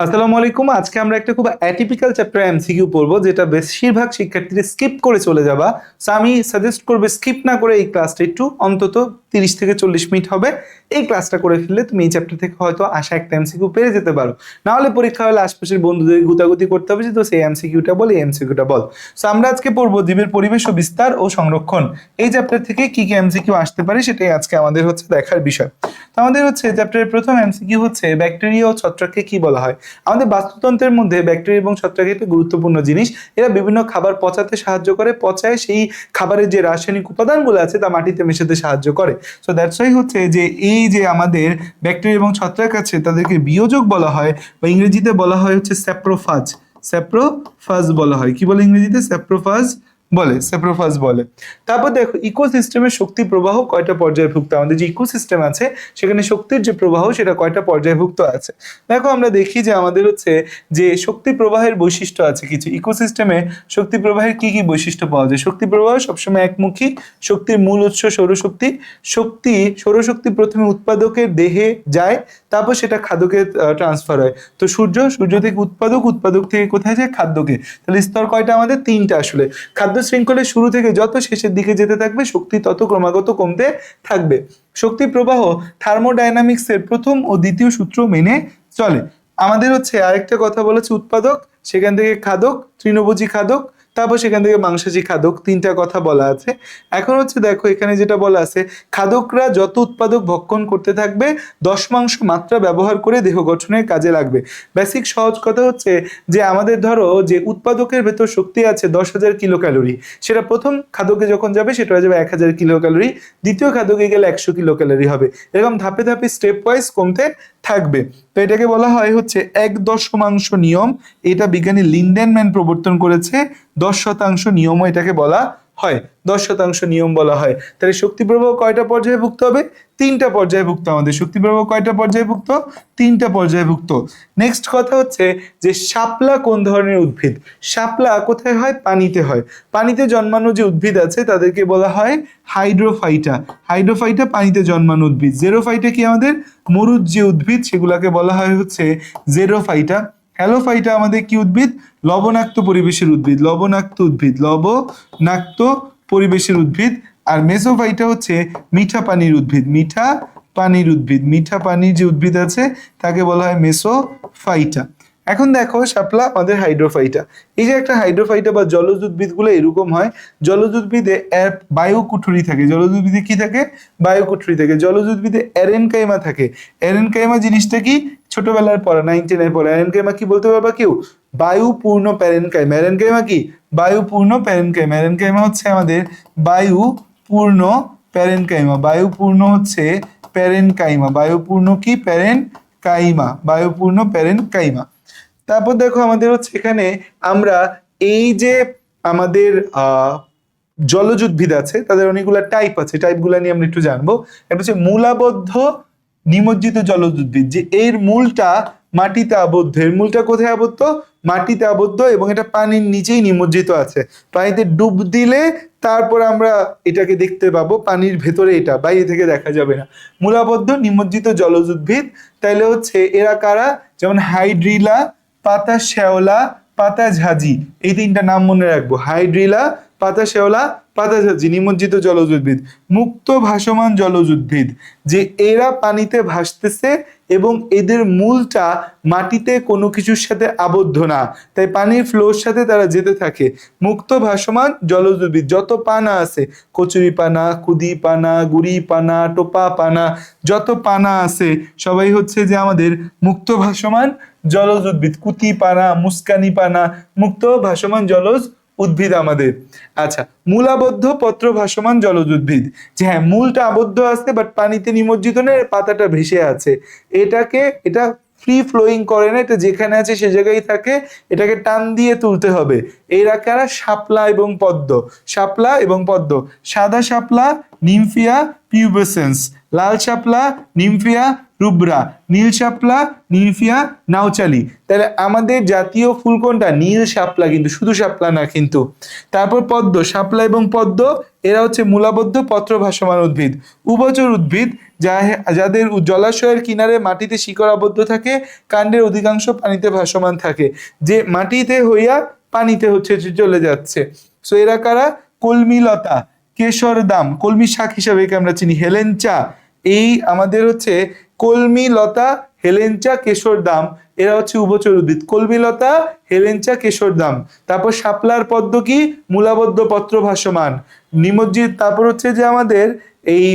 আসসালামু আলাইকুম। আজকে আমরা একটা খুব অ্যাটিপিক্যাল চ্যাপ্টার এমসিকিউ পড়বো, যেটা বেশিরভাগ শিক্ষার্থীরা স্কিপ করে চলে যাবা। সো আমি সাজেস্ট করবো স্কিপ না করে এই ক্লাসটা একটু অন্তত 30 থেকে 40 মিনিট হবে। এই ক্লাসটা করে ফেললে তুমি এই চ্যাপ্টার থেকে হয়তো আশা একটা এমসিকিউ পেরে যেতে পারো। না হলে পরীক্ষা হলে আশপাশের বন্ধুদের গুতাগুতি করতে হবে যে তো সেই এমসিকিউটা বল, এই এমসিকিউটা বল। সো আমরা আজকে পড়বো জীবের পরিবেশ ও বিস্তার ও সংরক্ষণ। এই চ্যাপ্টার থেকে কি কি এমসিকিউ আসতে পারে সেটাই আজকে আমাদের হচ্ছে দেখার বিষয়। তো আমাদের হচ্ছে চ্যাপ্টারের প্রথম এমসিকিউ হচ্ছে ব্যাকটেরিয়া ও ছত্রাককে কি বলা হয়। আমাদের বাস্তুতন্ত্রের মধ্যে ব্যাকটেরিয়া এবং ছত্রাক একটা গুরুত্বপূর্ণ জিনিস। এরা বিভিন্ন খাবার পচাতে সাহায্য করে, পচায় সেই খাবারের যে রাসায়নিক উপাদানগুলো আছে তা মাটিতে মেশাতে সাহায্য করে। সো দ্যাটস ওয়াই হচ্ছে যে এই যে আমাদের ব্যাকটেরিয়া এবং ছত্রাক আছে তাদেরকে বিয়োজক বলা হয়, বা ইংরেজিতে বলা হয় হচ্ছে স্যাপ্রোফাজ। স্যাপ্রোফাজ বলা হয়, কি বলে ইংরেজিতে? স্যাপ্রোফাজ বলে, স্যাপ্রোফাজ বলে। তারপর দেখো ইকোসিস্টেমের শক্তি প্রবাহ কয়টা পর্যায়ভুক্ত। আমাদের যে ইকোসিস্টেম আছে সেখানে শক্তির যে প্রবাহ সেটা কয়টা পর্যায়ভুক্ত আছে। দেখো আমরা দেখি যে আমাদের হচ্ছে যে শক্তি প্রবাহের বৈশিষ্ট্য আছে কিছু। ইকোসিস্টেমে শক্তি প্রবাহের কি কি বৈশিষ্ট্য পাওয়া যায়? শক্তি প্রবাহ সবসময় একমুখী। শক্তির মূল উৎস সৌরশক্তি। সৌরশক্তি প্রথমে উৎপাদকের দেহে যায়, তারপর সেটা খাদ্যকে ট্রান্সফার হয়। তো সূর্য থেকে উৎপাদক, উৎপাদক থেকে কোথায় যায়? খাদ্যকে। তাহলে স্তর কয়টা আমাদের? তিনটা আসলে। খাদ্য শৃঙ্খলের শুরু থেকে যত শেষের দিকে যেতে থাকবে শক্তি তত ক্রমাগত কমতে থাকবে। শক্তি প্রবাহ থার্মোডাইনামিক্সের প্রথম ও দ্বিতীয় সূত্র মেনে চলে। আমাদের হচ্ছে আরেকটা কথা বলেছে, উৎপাদক, সেখান থেকে খাদক, তৃণভোজী খাদক, তারপর সেখান থেকে মাংসাশী খাদক, তিনটা কথা বলা আছে। এখন হচ্ছে দেখো এখানে যেটা বলা আছে, খাদকরা যত উৎপাদক ভক্ষণ করতে থাকবে দশমাংশ মাত্রা ব্যবহার করে দেহ গঠনের কাজে লাগবে। বেসিক সহজ কথা হচ্ছে যে আমাদের ধরো যে উৎপাদকের ভেতর শক্তি আছে 10,000 কিলো ক্যালোরি, সেটা প্রথম খাদকে যখন যাবে সেটা হয়ে যাবে 1,000 কিলো ক্যালোরি, দ্বিতীয় খাদকে গেলে 100 কিলো ক্যালোরি হবে। এরকম ধাপে ধাপে স্টেপ ওয়াইজ কমতে থাকবে। তো এটাকে বলা হয় হচ্ছে 1/10 নিয়ম। এটা বিজ্ঞানী লিন্ডেনম্যান প্রবর্তন করেছে। 10% নিয়মও এটাকে বলা হয়, 10% নিয়ম বলা হয়। তাহলে শক্তি প্রবাহ কয়টা পর্যায়ভুক্ত হবে? তিনটা পর্যায়ভুক্ত। আমাদের শক্তি প্রবাহ কয়টা পর্যায়ভুক্ত? তিনটা পর্যায়ভুক্ত। নেক্সট কথা হচ্ছে যে শাপলা কোন ধরনের উদ্ভিদ? শাপলা কোথায় হয়? পানিতে হয়। পানিতে জন্মানো যে উদ্ভিদ আছে তাদেরকে বলা হয় হাইড্রোফাইটা। হাইড্রোফাইটা পানিতে জন্মানো উদ্ভিদ। জেরোফাইটা কি আমাদের মরুদ যে উদ্ভিদ সেগুলাকে বলা হয় হচ্ছে জেরোফাইটা। হ্যালোফাইটা আমাদের কি উদ্ভিদ? লবণাক্ত পরিবেশের উদ্ভিদ। লবণাক্ত উদ্ভিদ, লবণাক্ত পরিবেশের উদ্ভিদ। আর মেসোফাইটা হচ্ছে মিঠা পানির উদ্ভিদ। মিঠা পানির উদ্ভিদ, মিঠা পানির যে উদ্ভিদ আছে তাকে বলা হয় মেসোফাইটা। এখন দেখো শাপলা আমাদের হাইড্রোফাইটা। এই যে একটা হাইড্রোফাইটা বা জলজ উদ্ভিদগুলো এরকম হয়। জলজ উদ্ভিদে বায়ুকুঠুরি থাকে। জলজ উদ্ভিদে কি থাকে? বায়ুকুঠুরি থাকে। জলজ উদ্ভিদে অ্যারেনকাইমা থাকে। অ্যারেনকাইমা জিনিসটা কি? ছোটবেলার পড়া, 9-10 পড়া। অ্যারেনকাইমা কি বলতে পারবা কেউ? বায়ুপূর্ণ প্যারেনকাইমা। অ্যারেনকাইমা কি? বায়ুপূর্ণ প্যারেনকাইমা। অ্যারেনকাইমা হচ্ছে আমাদের বায়ুপূর্ণ প্যারেনকাইমা। বায়ুপূর্ণ হচ্ছে প্যারেনকাইমা। বায়ুপূর্ণ কি? প্যারেনকাইমা। বায়ুপূর্ণ প্যারেনকাইমা। তারপর দেখো আমাদের হচ্ছে এখানে আমরা এই যে আমাদের জলজ উদ্ভিদ আছে তাদের অনেকগুলো টাইপ আছে। টাইপগুলো নিয়ে আমরা একটু জানবো। একটা হচ্ছে মূলাবদ্ধ নিমজ্জিত জলজ উদ্ভিদ, যে এর মূলটা মাটিতে আবদ্ধ। এর মূলটা কোথায় আবদ্ধ? মাটিতে আবদ্ধ, এবং এটা পানির নিচেই নিমজ্জিত আছে। পানিতে ডুব দিলে তারপর আমরা এটাকে দেখতে পাবো, পানির ভেতরে, এটা বাইরে থেকে দেখা যাবে না। মূলাবদ্ধ নিমজ্জিত জলজ উদ্ভিদ। তাইলে হচ্ছে এরা কারা? যেমন হাইড্রিলা, পাতা শ্যাওলা, পাতা ঝাঁঝি, এই তিনটা নাম মনে রাখবো। হাইড্রিলা, পাতা শ্যাওলা, পাতা ঝাঁঝি নিমজ্জিত জলজ উদ্ভিদ। মুক্ত ভাসমান জলজ উদ্ভিদ, যে এরা পানিতে ভাসতেছে এবং এদের মূলটা মাটিতে কোনো কিছুর সাথে আবদ্ধ না, তাই পানির ফ্লোর সাথে তারা যেতে থাকে। মুক্ত ভাসমান জলজ উদ্ভিদ, যত পানা আছে, কচুরি পানা, কুদি পানা, গুড়ি পানা, টোপা পানা, যত পানা আছে সবাই হচ্ছে যে আমাদের মুক্ত ভাসমান জলজ উদ্ভিদ। কুতি পানা, মুস্কানি পানা, মুক্ত ভাসমান জলজ উদ্ভিদ আমাদের। আচ্ছা, মূলাবদ্ধ পত্র ভাসমান জলজ উদ্ভিদ, যে হ্যাঁ মূলটা আবদ্ধ আছে বাট পানিতে নিমজ্জিত না, পাতাটা ভেসে আছে। এটা ফ্রি ফ্লোয়িং করে না, এটা যেখানে আছে সে জায়গায় থাকে, এটাকে টান দিয়ে তুলতে হবে। এরা কারা? শাপলা এবং পদ্ম। শাপলা এবং পদ্ম। সাদা শাপলা নিমফিয়া পিউবেসেন্স, লাল শাপলা নিমফিয়া রুব্রা, নীল শাপলা, নিমফিয়া, নাউচালি। তাহলে আমাদের জাতীয় ফুল কোনটা? নীল শাপলা, কিন্তু শুধু শাপলা না কিন্তু। তারপর পদ্ম, শাপলা এবং পদ্ম এরা হচ্ছে মূলাবদ্ধ পত্র ভাসমান উদ্ভিদ। উভচর উদ্ভিদ যাদের জলাশয়ের কিনারে মাটিতে শিকড় আবদ্ধ থাকে, কাণ্ডের অধিকাংশ পানিতে ভাসমান থাকে, যে মাটিতে হইয়া পানিতে হচ্ছে চলে যাচ্ছে। সো এরা কারা? কলমিলতা, কেশরদাম, কলমি শাক হিসাবে একে আমরা চিনি, হেলেঞ্চা, এই আমাদের হচ্ছে কলমিলতা, হেলেঞ্চা, কেশরদাম, এরা হচ্ছে উভচর উদ্ভিদ। কলমিলতা, হেলেঞ্চা, কেশরদাম। তারপর শাপলার পদ্ম কি? মূলাবদ্ধ পত্র ভাসমান। নিমজ্জিত, তারপর হচ্ছে যে আমাদের এই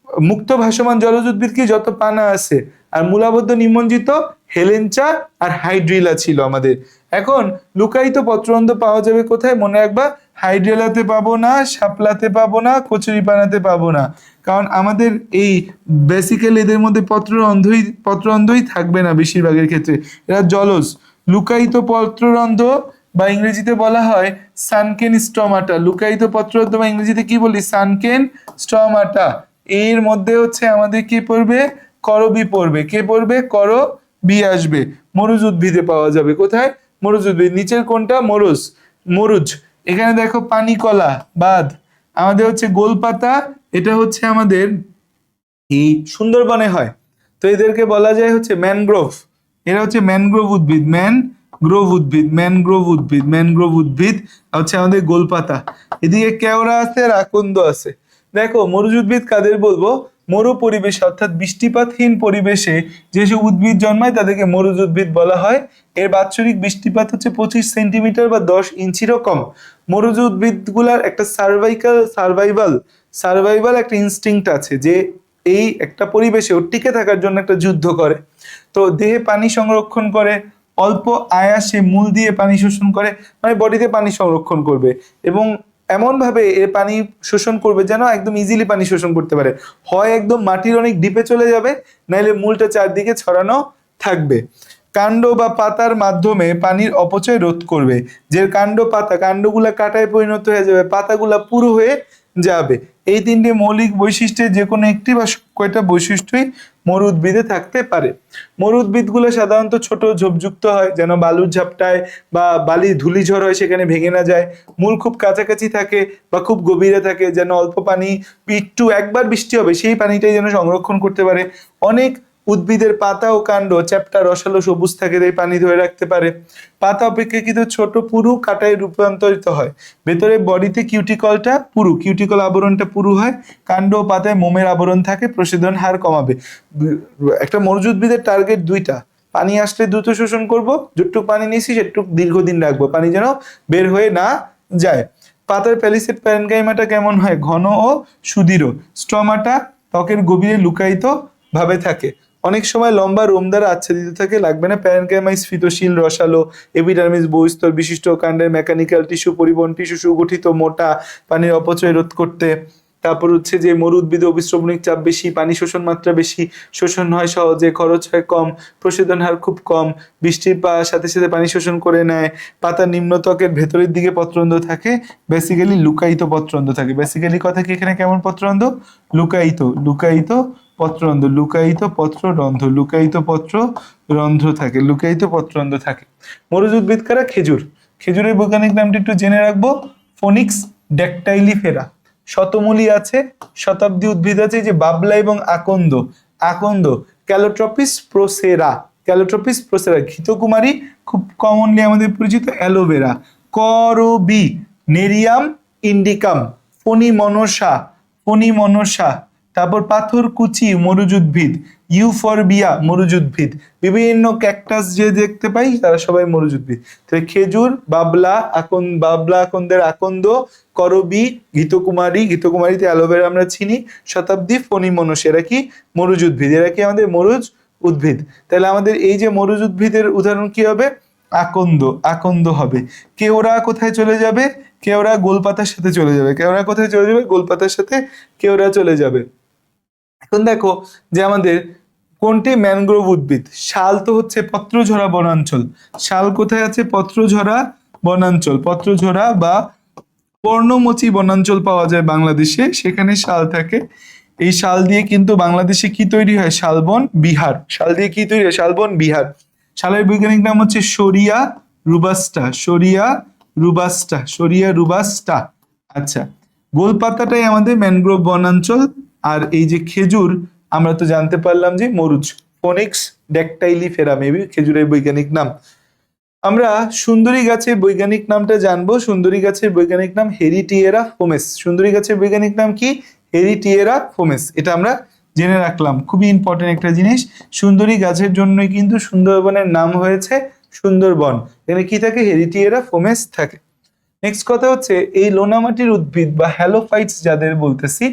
মুক্ত ভাসমান জলজ উদ্ভিদ কি? যত পানা আছে। আর মূলাবদ্ধ নিমজ্জিত হেলেঞ্চা আর হাইড্রিলা ছিল আমাদের। এখন লুকায়িত পত্ররন্ধ্র পাওয়া যাবে কোথায়? মনে রাখবা, হাইড্রেলাতে পাবো না, শাপলাতে পাবো না, কচুরিপানাতে পাবো না, কারণ আমাদের এই বেসিক্যালি এদের মধ্যে পত্ররন্ধ্রই থাকবে না বেশিরভাগের ক্ষেত্রে, এরা জলজ। লুকায়িত পত্ররন্ধ্র বা ইংরেজিতে বলা হয় সানকেন স্টমাটা। লুকায়িত পত্ররন্ধ্র বা ইংরেজিতে কি বলি? সানকেন স্টমাটা। এর মধ্যে হচ্ছে আমাদের কি পড়বে? করবি পড়বে। কে পড়বে? করবি আসবে। মরুজ উদ্ভিদে পাওয়া যাবে। কোথায়? মরুজ উদ্ভিদ। নিচের কোনটা? মরুজ। মরুজ। এখানে দেখো পানি কলা বাদ, আমাদের হচ্ছে গোলপাতা, এটা হচ্ছে আমাদের এই সুন্দরবনে হয়। তো এদেরকে বলা যায় হচ্ছে ম্যানগ্রোভ। এরা হচ্ছে ম্যানগ্রোভ উদ্ভিদ, ম্যানগ্রোভ উদ্ভিদ, ম্যানগ্রোভ উদ্ভিদ, ম্যানগ্রোভ উদ্ভিদ হচ্ছে আমাদের গোলপাতা। এদিকে কেওড়া আছে আর আকন্দ আছে। দেখো মরুজ উদ্ভিদ কাদের বলবো? মরু পরিবেশে অর্থাৎ বৃষ্টিপাতহীন পরিবেশে যেসব উদ্ভিদ জন্মায় তাদেরকে মরুজ উদ্ভিদ বলা হয়। এর বাৎসরিক বৃষ্টিপাত হচ্ছে 25 সেন্টিমিটার বা 10 ইঞ্চিরও কম। মরুজ উদ্ভিদগুলার একটা সার্ভাইভাল একটা ইনস্টিংক্ট আছে, যে এই একটা পরিবেশে টিকে থাকার জন্য একটা যুদ্ধ করে। তো দেহে পানি সংরক্ষণ করে, অল্প আয়াসে মূল দিয়ে পানি শোষণ করে, মানে বডিতে পানি সংরক্ষণ করবে এবং এমন ভাবে এর পানি শোষণ করবে যেন একদম ইজিলি পানি শোষণ করতে পারে। হয় একদম মাটির অনেক ডিপে চলে যাবে, নাইলে মূলটা চারদিকে ছড়ানো থাকবে। কাণ্ড বা পাতার মাধ্যমে পানির অপচয় রোধ করবে। যে কাণ্ড পাতা, কাণ্ডগুলা কাটায় পরিণত হয়ে যাবে, পাতাগুলা পুরো হয়ে যাবে। এই তিনটি মৌলিক বৈশিষ্ট্যের যে কোনো একটি বা কয়টা বৈশিষ্ট্যই মরু উদ্ভিদে থাকতে পারে। মরু উদ্ভিদগুলো সাধারণত ছোট ঝোপযুক্ত হয়, যেন বালুর ঝাপটায় বা বালির ধূলিঝড় হয় সেখানে ভেঙে না যায়। মূল খুব কাছাকাছি থাকে বা খুব গভীরে থাকে, যেন অল্প পানি, একটু একবার বৃষ্টি হবে সেই পানিটাই যেন সংরক্ষণ করতে পারে। অনেক উদ্ভিদের পাতা ও কাণ্ড চ্যাপ্টা রসালো সবুজ থাকে, তাই পানি ধরে রাখতে পারে। পাতা অপেক্ষাকৃত ছোট পুরু কাটায় রূপান্তরিত হয়। ভেতরে বডিতে কিউটিকল আবরণটা পুরু হয়। কাণ্ড ও পাতায় মোমের আবরণ থাকে, প্রসাধন হার কমাবে। একটা মরুজ উদ্ভিদের টার্গেট দুইটা: পানি আসলে দ্রুত শোষণ করব, যতটুকু পানি নিয়েছি সেটুকু দীর্ঘদিন রাখবো, পানি যেন বের হয়ে না যায়। পাতার প্যালিসেড প্যারেনকাইমাটা কেমন হয়? ঘন ও সুদৃঢ়। স্টমাটা ত্বকের গভীরে লুকায়িত ভাবে থাকে, অনেক সময় লম্বা রোম দ্বারা আচ্ছাদিত থাকে। লাগবে না। প্যারেনকাইমা স্ফীতশীল, রসালো, এপিডার্মিস বহুস্তর বিশিষ্ট, কাণ্ডের মেকানিক্যাল টিস্যু, পরিবহন টিস্যু সুগঠিত, মোটা, পানির অপচয় রোধ করতে। তারপর হচ্ছে যে মরু উদ্ভিদে অবিশ্রবণিক চাপ বেশি, পানি শোষণ মাত্রা বেশি, শোষণ হয় সহজে, খরচ হয় কম, প্রশোধন হার খুব কম, বৃষ্টির সাথে সাথে পানি শোষণ করে নেয়। পাতার নিম্ন ত্বকের ভেতরের দিকে পত্ররন্ধ্র থাকে, বেসিক্যালি লুকায়িত পত্ররন্ধ্র থাকে। বেসিক্যালি কথা কি এখানে কেমন পত্ররন্ধ্র? লুকায়িত পত্ররন্ধ্র, লুকায়িত পত্ররন্ধ্র, লুকায়িত পত্ররন্ধ্র থাকে, লুকায়িত পত্ররন্ধ্র থাকে। মরুজ উদ্ভিদ কারা? খেজুর। খেজুরের বৈজ্ঞানিক নামটি একটু জেনে রাখবো, ফোনিক্স ড্যাকটাইলিফেরা। শতমূলী আছে, শতাব্দী উদ্ভিদ আছে, যে বাবলা এবং আকন্দ, ক্যালোট্রপিস প্রোসেরা, ঘৃতকুমারী, খুব কমনলি আমাদের পরিচিত অ্যালোভেরা, করবি, নেরিয়াম ইন্ডিকাম, ফণিমনসা, তারপর পাথরকুচি মরুজ উদ্ভিদ, ইউফরবিয়া মরুজ উদ্ভিদ, বিভিন্ন ক্যাকটাস যে দেখতে পাই তারা সবাই মরুজ উদ্ভিদ। তাহলে খেজুর, বাবলা আকন্দের আকন্দ, করবি, ঘৃতকুমারীতে অ্যালোভেরা আমরা চিনি, শতাব্দী, ফণিমনসা, এরা কি? মরুজ উদ্ভিদ। এরা কি আমাদের মরুজ উদ্ভিদ। তাহলে আমাদের এই যে মরুজ উদ্ভিদের উদাহরণ কি হবে? আকন্দ হবে। কেওড়া কোথায় চলে যাবে? কেওড়া গোলপাতার সাথে চলে যাবে। কেওড়া কোথায় চলে যাবে? গোলপাতার সাথে কেওড়া চলে যাবে। এখন দেখো যে আমাদের কোনটি ম্যানগ্রোভ উদ্ভিদ? শাল তো হচ্ছে পত্রঝরা বনাঞ্চল। শাল কোথায় আছে? পত্রঝরা বনাঞ্চল, পত্রঝরা বা পর্ণমোচী বনাঞ্চল পাওয়া যায় বাংলাদেশে, সেখানে শাল থাকে। এই শাল দিয়ে কিন্তু বাংলাদেশে কি তৈরি হয়? শালবন বিহার। শাল দিয়ে কি তৈরি হয়? শালবন বিহার। শালের বৈজ্ঞানিক নাম হচ্ছে শরিয়া রুবাস্টা। শরিয়া রুবাস্টা। শরিয়া রুবাস্টা। আচ্ছা, গোলপাতাটাই আমাদের ম্যানগ্রোভ বনাঞ্চল। আর এই যে খেজুর, আমরা তো জানতে পারলাম যে মরুচ, ফোনিক্স ড্যাকটাইলিফেরা মেবি খেজুরের বৈজ্ঞানিক নাম। আমরা সুন্দরী গাছের বৈজ্ঞানিক নামটা জানবো। সুন্দরী গাছের বৈজ্ঞানিক নাম হেরিটিয়েরা ফোমেস। সুন্দরী গাছের বৈজ্ঞানিক নাম কি? হেরিটিয়েরা ফোমেস। এটা আমরা জেনে রাখলাম, খুবই ইম্পর্টেন্ট একটা জিনিস। সুন্দরী গাছের জন্যই কিন্তু সুন্দরবনের নাম হয়েছে সুন্দরবন। এখানে কি থাকে? হেরিটিয়েরা ফোমেস থাকে। নেক্সট কথা হচ্ছে, এই লোনামাটির উদ্ভিদ বা হ্যালোফাইটস যাদের বলতেছি,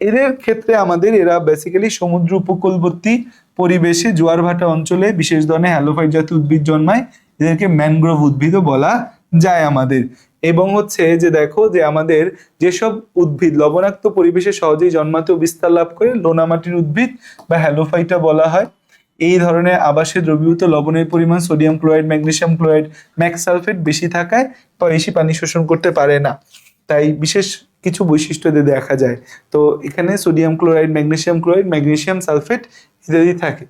এদের ক্ষেত্রে আমাদের এরা বেসিক্যালি সমুদ্র উপকূলবর্তী পরিবেশে জোয়ার ভাটা অঞ্চলে বিশেষ ধরনের হ্যালোফাইট জাতীয় উদ্ভিদ জন্মায়। এদেরকে ম্যানগ্রোভ উদ্ভিদও বলা যায় আমাদের। এবং হচ্ছে যে দেখো যে আমাদের যেসব উদ্ভিদ লবণাক্ত পরিবেশে সহজেই জন্মাতে ও বিস্তার লাভ করে লোনামাটির উদ্ভিদ বা হ্যালোফাইটা বলা হয়। এই ধরনের আবাসে দ্রবীভূত লবণের পরিমাণ sodium chloride, magnesium chloride, max sulphate বেশি থাকায় বেশি পানি শোষণ করতে পারে না, তাই বিশেষ কিছু বৈশিষ্ট্য এদের দেখা যায়। তো এখানে sodium chloride, magnesium chloride, magnesium sulphate ইত্যাদি থাকে।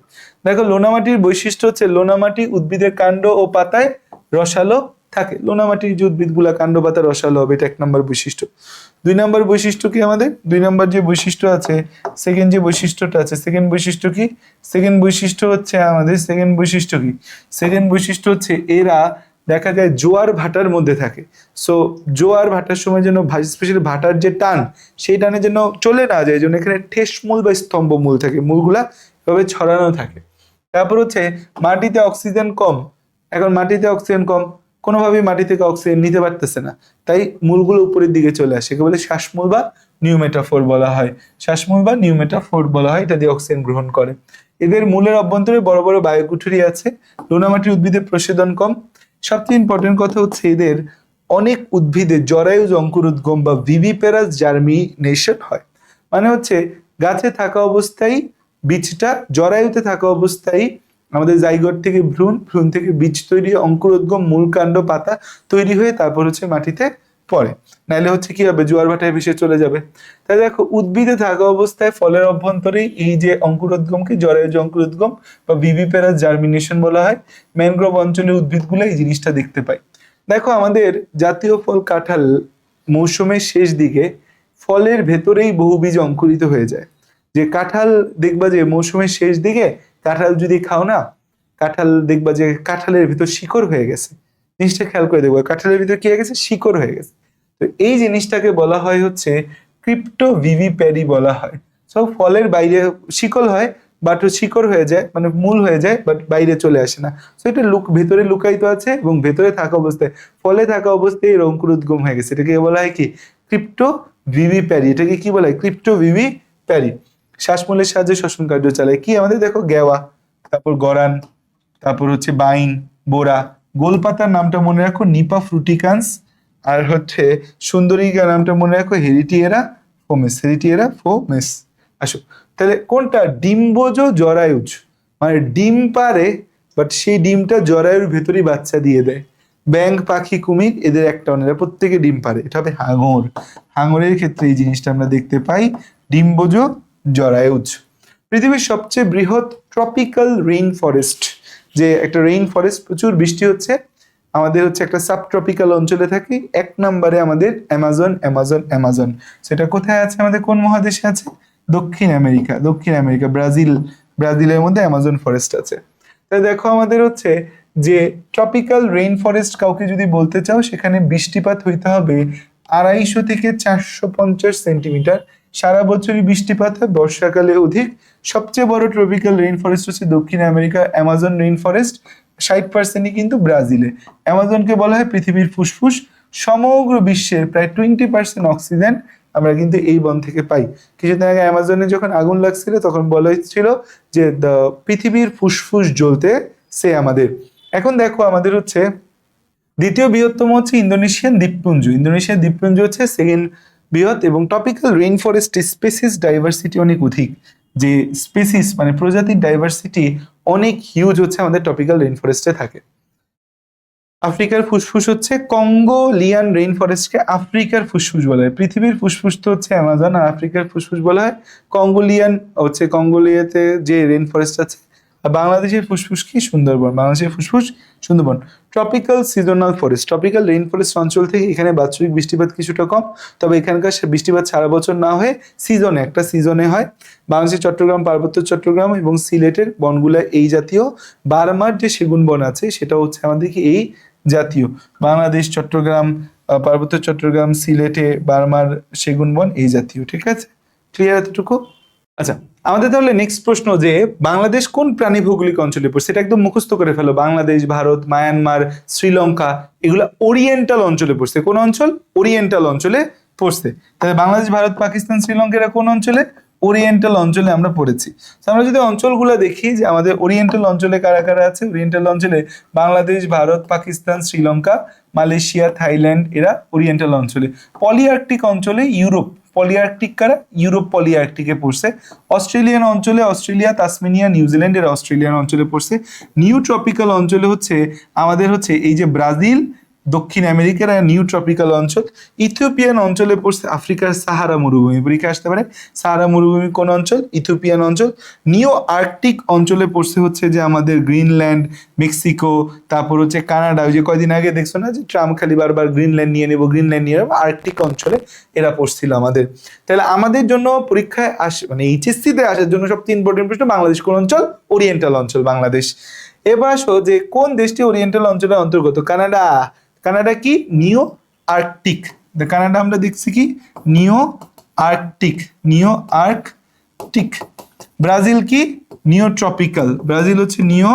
দেখো লোনামাটির বৈশিষ্ট্য হচ্ছে লোনামাটি উদ্ভিদের কাণ্ড ও পাতায় রসালো থাকে। লোনামাটির যে উদ্ভিদগুলা কাণ্ড পাতা রসালো হবে, এটা 1 নম্বর বৈশিষ্ট্য। 2 নম্বর বৈশিষ্ট্য কি আমাদের? 2 নম্বর যে বৈশিষ্ট্য আছে, সেকেন্ড যে বৈশিষ্ট্যটা আছে, সেকেন্ড বৈশিষ্ট্য কি? সেকেন্ড বৈশিষ্ট্য হচ্ছে আমাদের, সেকেন্ড বৈশিষ্ট্য কি? সেকেন্ড বৈশিষ্ট্য হচ্ছে এরা দেখা যায় জোয়ার ভাটার মধ্যে থাকে। সো জোয়ার ভাটার সময় যেন স্পেশালি ভাটার যে টান, সেই টানে যেন চলে না যায়, এই জন্য এখানে ঠেস মূল বা স্তম্ভ মূল থাকে, মূলগুলা এভাবে ছড়ানো থাকে। তারপর হচ্ছে মাটিতে অক্সিজেন কম। এখন মাটিতে অক্সিজেন কম, কোনোভাবেই মাটি থেকে অক্সিজেন নিতে পারতেছে না, তাই মূলগুলো উপরের দিকে চলে আসে, একে বলে শ্বাসমূল বা নিউমেটাফোর বলা হয়। শ্বাসমূল বা নিউমেটাফোর বলা হয়, এটা দিয়ে অক্সিজেন গ্রহণ করে। এদের মূলের অভ্যন্তরে বড় বড় বায়ুকুঠুরি আছে। লোনামাটির উদ্ভিদের প্রশোধন কম। সবচেয়ে ইম্পর্টেন্ট কথা হচ্ছে এদের অনেক উদ্ভিদের জরায়ুজ অঙ্কুরোদ্গম বা ভিভিপেরাস জার্মিনেশন হয়। মানে হচ্ছে গাছে থাকা অবস্থায় বীজটা জরায়ুতে থাকা অবস্থায় আমাদের জাইগোট থেকে ভ্রূণ, ভ্রূণ থেকে বীজ তৈরি, অঙ্কুরোদ্গম, মূল, কাণ্ড, পাতা তৈরি হয়ে তারপর হচ্ছে মাটিতে পড়ে। নাইলে হচ্ছে কি হবে? জোয়ার ভাটায় ভেসে চলে যাবে। তাই দেখো উদ্ভিদে থাকা অবস্থায় ফলের অভ্যন্তরে এই যে অঙ্কুরোদ্গমকে জরায়ুজ অঙ্কুরোদ্গম বা ভিভিপেরাস জার্মিনেশন বলা হয়। ম্যানগ্রোভ অঞ্চলের উদ্ভিদগুলো এই জিনিসটা দেখতে পাই। দেখো আমাদের জাতীয় ফল কাঁঠাল মৌসুমের শেষ দিকে ফলের ভেতরেই বহু বীজ অঙ্কুরিত হয়ে যায়। যে কাঁঠাল দেখবা যে মৌসুমের শেষ দিকে কাঁঠাল যদি খাও না, কাঁঠাল দেখবা যে কাঁঠালের ভিতর শিকড় হয়ে গেছে। জিনিসটা খেয়াল করে দেখবো, কাঁঠালের ভিতর কি হয়ে গেছে? শিকড় হয়ে গেছে। তো এই জিনিসটাকে বলা হয় হচ্ছে ক্রিপ্টোভিভিপ্যারি বলা হয়। সব ফলের বাইরে শিকল হয়, বাট শিকড় হয়ে যায়, মানে মূল হয়ে যায়, বাট বাইরে চলে আসে না। তো এটা ভেতরে লুকায়িত আছে এবং ভেতরে থাকা অবস্থায়, ফলে থাকা অবস্থায় এর অঙ্কুরোদ্গম হয়ে গেছে। এটাকে বলা হয় কি? ক্রিপ্টোভিভিপ্যারি। এটাকে কি বলা হয়? ক্রিপ্টোভিভিপ্যারি। শ্বাসমূলের সাহায্যে শ্বসন কার্য চালায়। কি আমাদের দেখো গেওয়া, তারপর গরান, তারপর হচ্ছে বাইন, বোরা। গোলপাতার নামটা মনে রাখো নিপা ফ্রুটিকান্স। আর হচ্ছে সুন্দরী নামটা মনে রাখো হেরিটিয়েরা ফোমেস। হেরিটিয়েরা ফোমেস। আসো তাহলে কোনটা? ডিম্বজ জরায়ুজ, মানে ডিম পারে, বাট সেই ডিমটা জরায়ুর ভেতরই বাচ্চা দিয়ে দেয়। ব্যাঙ, পাখি, কুমির এদের একটা অনেক প্রত্যেকে ডিম পারে, এটা হবে হাঙর। হাঙরের ক্ষেত্রে এই জিনিসটা আমরা দেখতে পাই, ডিম্বজ জরায়ুজ। পৃথিবীর সবচেয়ে বৃহৎ ট্রপিক্যাল রেইন ফরেস্ট, যে একটা রেইন ফরেস্ট, প্রচুর বৃষ্টি হচ্ছে, আমাদের হচ্ছে একটা সাবট্রপিক্যাল অঞ্চলে থাকি। 1 নম্বরে আমাদের অ্যামাজন। অ্যামাজন অ্যামাজন সেটা কোথায় আছে? আমাদের কোন মহাদেশে আছে? দক্ষিণ আমেরিকা। দক্ষিণ আমেরিকা, ব্রাজিল। ব্রাজিলের মধ্যে অ্যামাজন ফরেস্ট আছে। তাই দেখো আমাদের হচ্ছে যে ট্রপিক্যাল রেইন ফরেস্ট কাউকে যদি বলতে চাও, সেখানে বৃষ্টিপাত হইতে হবে 250 থেকে 450 সেন্টিমিটার। সারা বছরই বৃষ্টিপাত হয়, বর্ষাকালে অধিক। সবচেয়ে বড় ট্রপিক্যাল রেইন ফরেস্ট হচ্ছে দক্ষিণ আমেরিকা অ্যামাজন রেইন ফরেস্ট। 60%ই কিন্তু ব্রাজিলে। অ্যামাজনকে বলা হয় পৃথিবীর ফুসফুস। সমগ্র বিশ্বের প্রায় 20% অক্সিজেন আমরা কিন্তু এই বন থেকে পাই। কিছুদিন আগে অ্যামাজনে যখন আগুন লাগছিল, তখন বলা হচ্ছিল যে পৃথিবীর ফুসফুস জ্বলতে সে আমাদের। এখন দেখো আমাদের হচ্ছে দ্বিতীয় বৃহত্তম হচ্ছে ইন্দোনেশিয়ান দ্বীপপুঞ্জ। ইন্দোনেশিয়ার দ্বীপপুঞ্জ হচ্ছে সেকেন্ড বৃহৎ, এবং tropical rain forest species diversity অনেক অধিক। যে স্পেসিস মানে প্রজাতির ডাইভার্সিটি অনেক হিউজ হচ্ছে আমাদের টপিক্যাল রেইন ফরেস্টে থাকে। আফ্রিকার ফুসফুস হচ্ছে কঙ্গোলিয়ান রেইন ফরেস্টকে আফ্রিকার ফুসফুস বলা হয়। পৃথিবীর ফুসফুস তো হচ্ছে অ্যামাজন, আর আফ্রিকার ফুসফুস বলা হয় কঙ্গোলিয়ান, হচ্ছে কঙ্গোলিয়াতে যে রেইন ফরেস্ট আছে। আর বাংলাদেশের ফুসফুস কি? সুন্দরবন। বাংলাদেশের ফুসফুস Sundarban. Tropical seasonal forest, tropical rain forest অঞ্চল থেকে এখানে বাৎসরিক বৃষ্টিপাত কিছুটা কম, তবে এখানকার বৃষ্টিপাত সারা বছর না হয়ে সিজনে, একটা সিজনে হয়। বাংলাদেশের চট্টগ্রাম, পার্বত্য চট্টগ্রাম এবং সিলেটের বনগুলা এই জাতীয়। বার্মার যে সেগুন বন আছে সেটা হচ্ছে আমাদের কি এই জাতীয়। বাংলাদেশ, চট্টগ্রাম, পার্বত্য চট্টগ্রাম, সিলেটে বার্মার সেগুন বন এই জাতীয়। ঠিক আছে, ক্লিয়ার এতটুকু? আচ্ছা, আমাদের তাহলে নেক্সট প্রশ্ন যে বাংলাদেশ কোন প্রাণী ভৌগোলিক অঞ্চলে পড়ছে? এটা একদম মুখস্থ করে ফেলো। বাংলাদেশ, ভারত, মায়ানমার, শ্রীলঙ্কা এগুলো ওরিয়েন্টাল অঞ্চলে পড়ছে। কোন অঞ্চল? ওরিয়েন্টাল অঞ্চলে পড়ছে। তাহলে বাংলাদেশ, ভারত, পাকিস্তান, শ্রীলঙ্কা এরা কোন অঞ্চলে? ওরিয়েন্টাল অঞ্চলে আমরা পড়েছি। আমরা যদি অঞ্চলগুলো দেখি যে আমাদের ওরিয়েন্টাল অঞ্চলে কারা কারা আছে। ওরিয়েন্টাল অঞ্চলে বাংলাদেশ, ভারত, পাকিস্তান, শ্রীলঙ্কা, মালয়েশিয়া, থাইল্যান্ড এরা ওরিয়েন্টাল অঞ্চলে। পলিআর্কটিক অঞ্চলে ইউরোপ, পলিআর্কটিক কারা? ইউরোপ পলিআর্কটিকে পড়ছে। অস্ট্রেলিয়ান অঞ্চলে অস্ট্রেলিয়া, তাসমানিয়া, নিউজিল্যান্ড এরা অস্ট্রেলিয়ান অঞ্চলে পড়ছে। নিউ ট্রপিক্যাল অঞ্চলে হচ্ছে আমাদের হচ্ছে এই যে ব্রাজিল, দক্ষিণ আমেরিকার নিউ ট্রপিক্যাল অঞ্চল। ইথিওপিয়ান অঞ্চলে পড়ছে আফ্রিকার সাহারা মরুভূমি। পরীক্ষা আসতে পারে সাহারা মরুভূমি কোন অঞ্চল? ইথিওপিয়ান অঞ্চল। নিও আর্কটিক অঞ্চলে পড়ছে হচ্ছে যে আমাদের গ্রিনল্যান্ড, মেক্সিকো, তারপর হচ্ছে কানাডা। ওই যে কয়দিন আগে দেখছো না যে ট্রাম্প খালি বারবার গ্রিনল্যান্ড নিয়ে নেবো, গ্রিনল্যান্ড নিয়ে নেবো, আর্কটিক অঞ্চলে এরা পড়ছিল আমাদের। তাহলে আমাদের জন্য পরীক্ষায় মানে এইচএসসি তে আসার জন্য সবচেয়ে ইম্পর্টেন্ট প্রশ্ন বাংলাদেশ কোন অঞ্চল? ওরিয়েন্টাল অঞ্চল বাংলাদেশ। এবার আসো যে কোন দেশটি ওরিয়েন্টাল অঞ্চলের অন্তর্গত? কানাডা। কানাডা কি? নিও আর্কটিক। কানাডা আমরা দেখছি কি? নিও আর্কটিক, নিও আর্কটিক। ব্রাজিল কি? নিও ট্রপিক্যাল। ব্রাজিল হচ্ছে নিও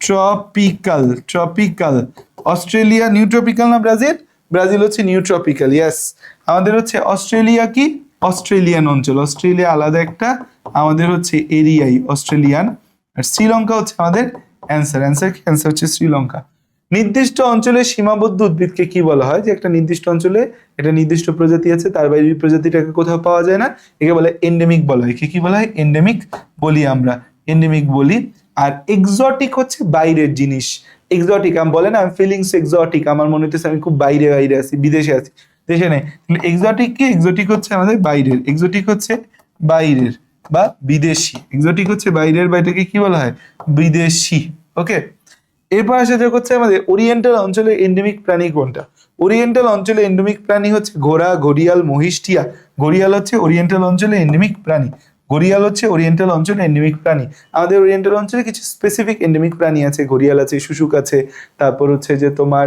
tropical, tropical. Australia new tropical না ব্রাজিল? ব্রাজিল হচ্ছে নিউ ট্রপিক্যাল, ইয়েস। আমাদের হচ্ছে অস্ট্রেলিয়া কি? অস্ট্রেলিয়ান অঞ্চল। অস্ট্রেলিয়া আলাদা একটা, আমাদের হচ্ছে এরিয়াই অস্ট্রেলিয়ান। আর শ্রীলঙ্কা হচ্ছে আমাদের অ্যান্সার। অ্যান্সার কি? অ্যান্সার হচ্ছে শ্রীলঙ্কা। নির্দিষ্ট অঞ্চলে সীমাবদ্ধ উদ্ভিদকে কি বলা হয়? যে একটা নির্দিষ্ট অঞ্চলে একটা নির্দিষ্ট প্রজাতি আছে, তার বাইরে প্রজাতিটাকে কোথাও পাওয়া যায় না, একে বলে এন্ডেমিক বলা হয়। কি বলা হয়? এন্ডেমিক বলি আমরা, এন্ডেমিক বলি। আর এক্সোটিক হচ্ছে বাইরের জিনিস। এক্সোটিক আমি বলে না, আমি ফিলিংস এক্সোটিক, আমার মনে হচ্ছে আমি খুব বাইরে বাইরে আছি, বিদেশে আছি, দেশে নেই। এক্সোটিক কি? এক্সোটিক হচ্ছে আমাদের বাইরের, এক্সোটিক হচ্ছে বাইরের বা বিদেশি। এক্সোটিক হচ্ছে বাইরের, বাইরেকে কি বলা হয়? বিদেশি। ওকে, এরপর আসা যাক হচ্ছে আমাদের ওরিয়েন্টাল অঞ্চলে এন্ডেমিক প্রাণী কোনটা? ওরিয়েন্টাল অঞ্চলে এন্ডেমিক প্রাণী হচ্ছে ঘোড়া, ঘড়িয়াল, মহিষ, টিয়া। ঘড়িয়াল হচ্ছে ওরিয়েন্টাল অঞ্চলে এন্ডেমিক প্রাণী। ঘড়িয়াল হচ্ছে ওরিয়েন্টাল অঞ্চলে এন্ডেমিক প্রাণী। আমাদের ওরিয়েন্টাল অঞ্চলে কিছু স্পেসিফিক এন্ডেমিক প্রাণী আছে। ঘড়িয়াল আছে, শুশুক আছে, তারপর হচ্ছে যে তোমার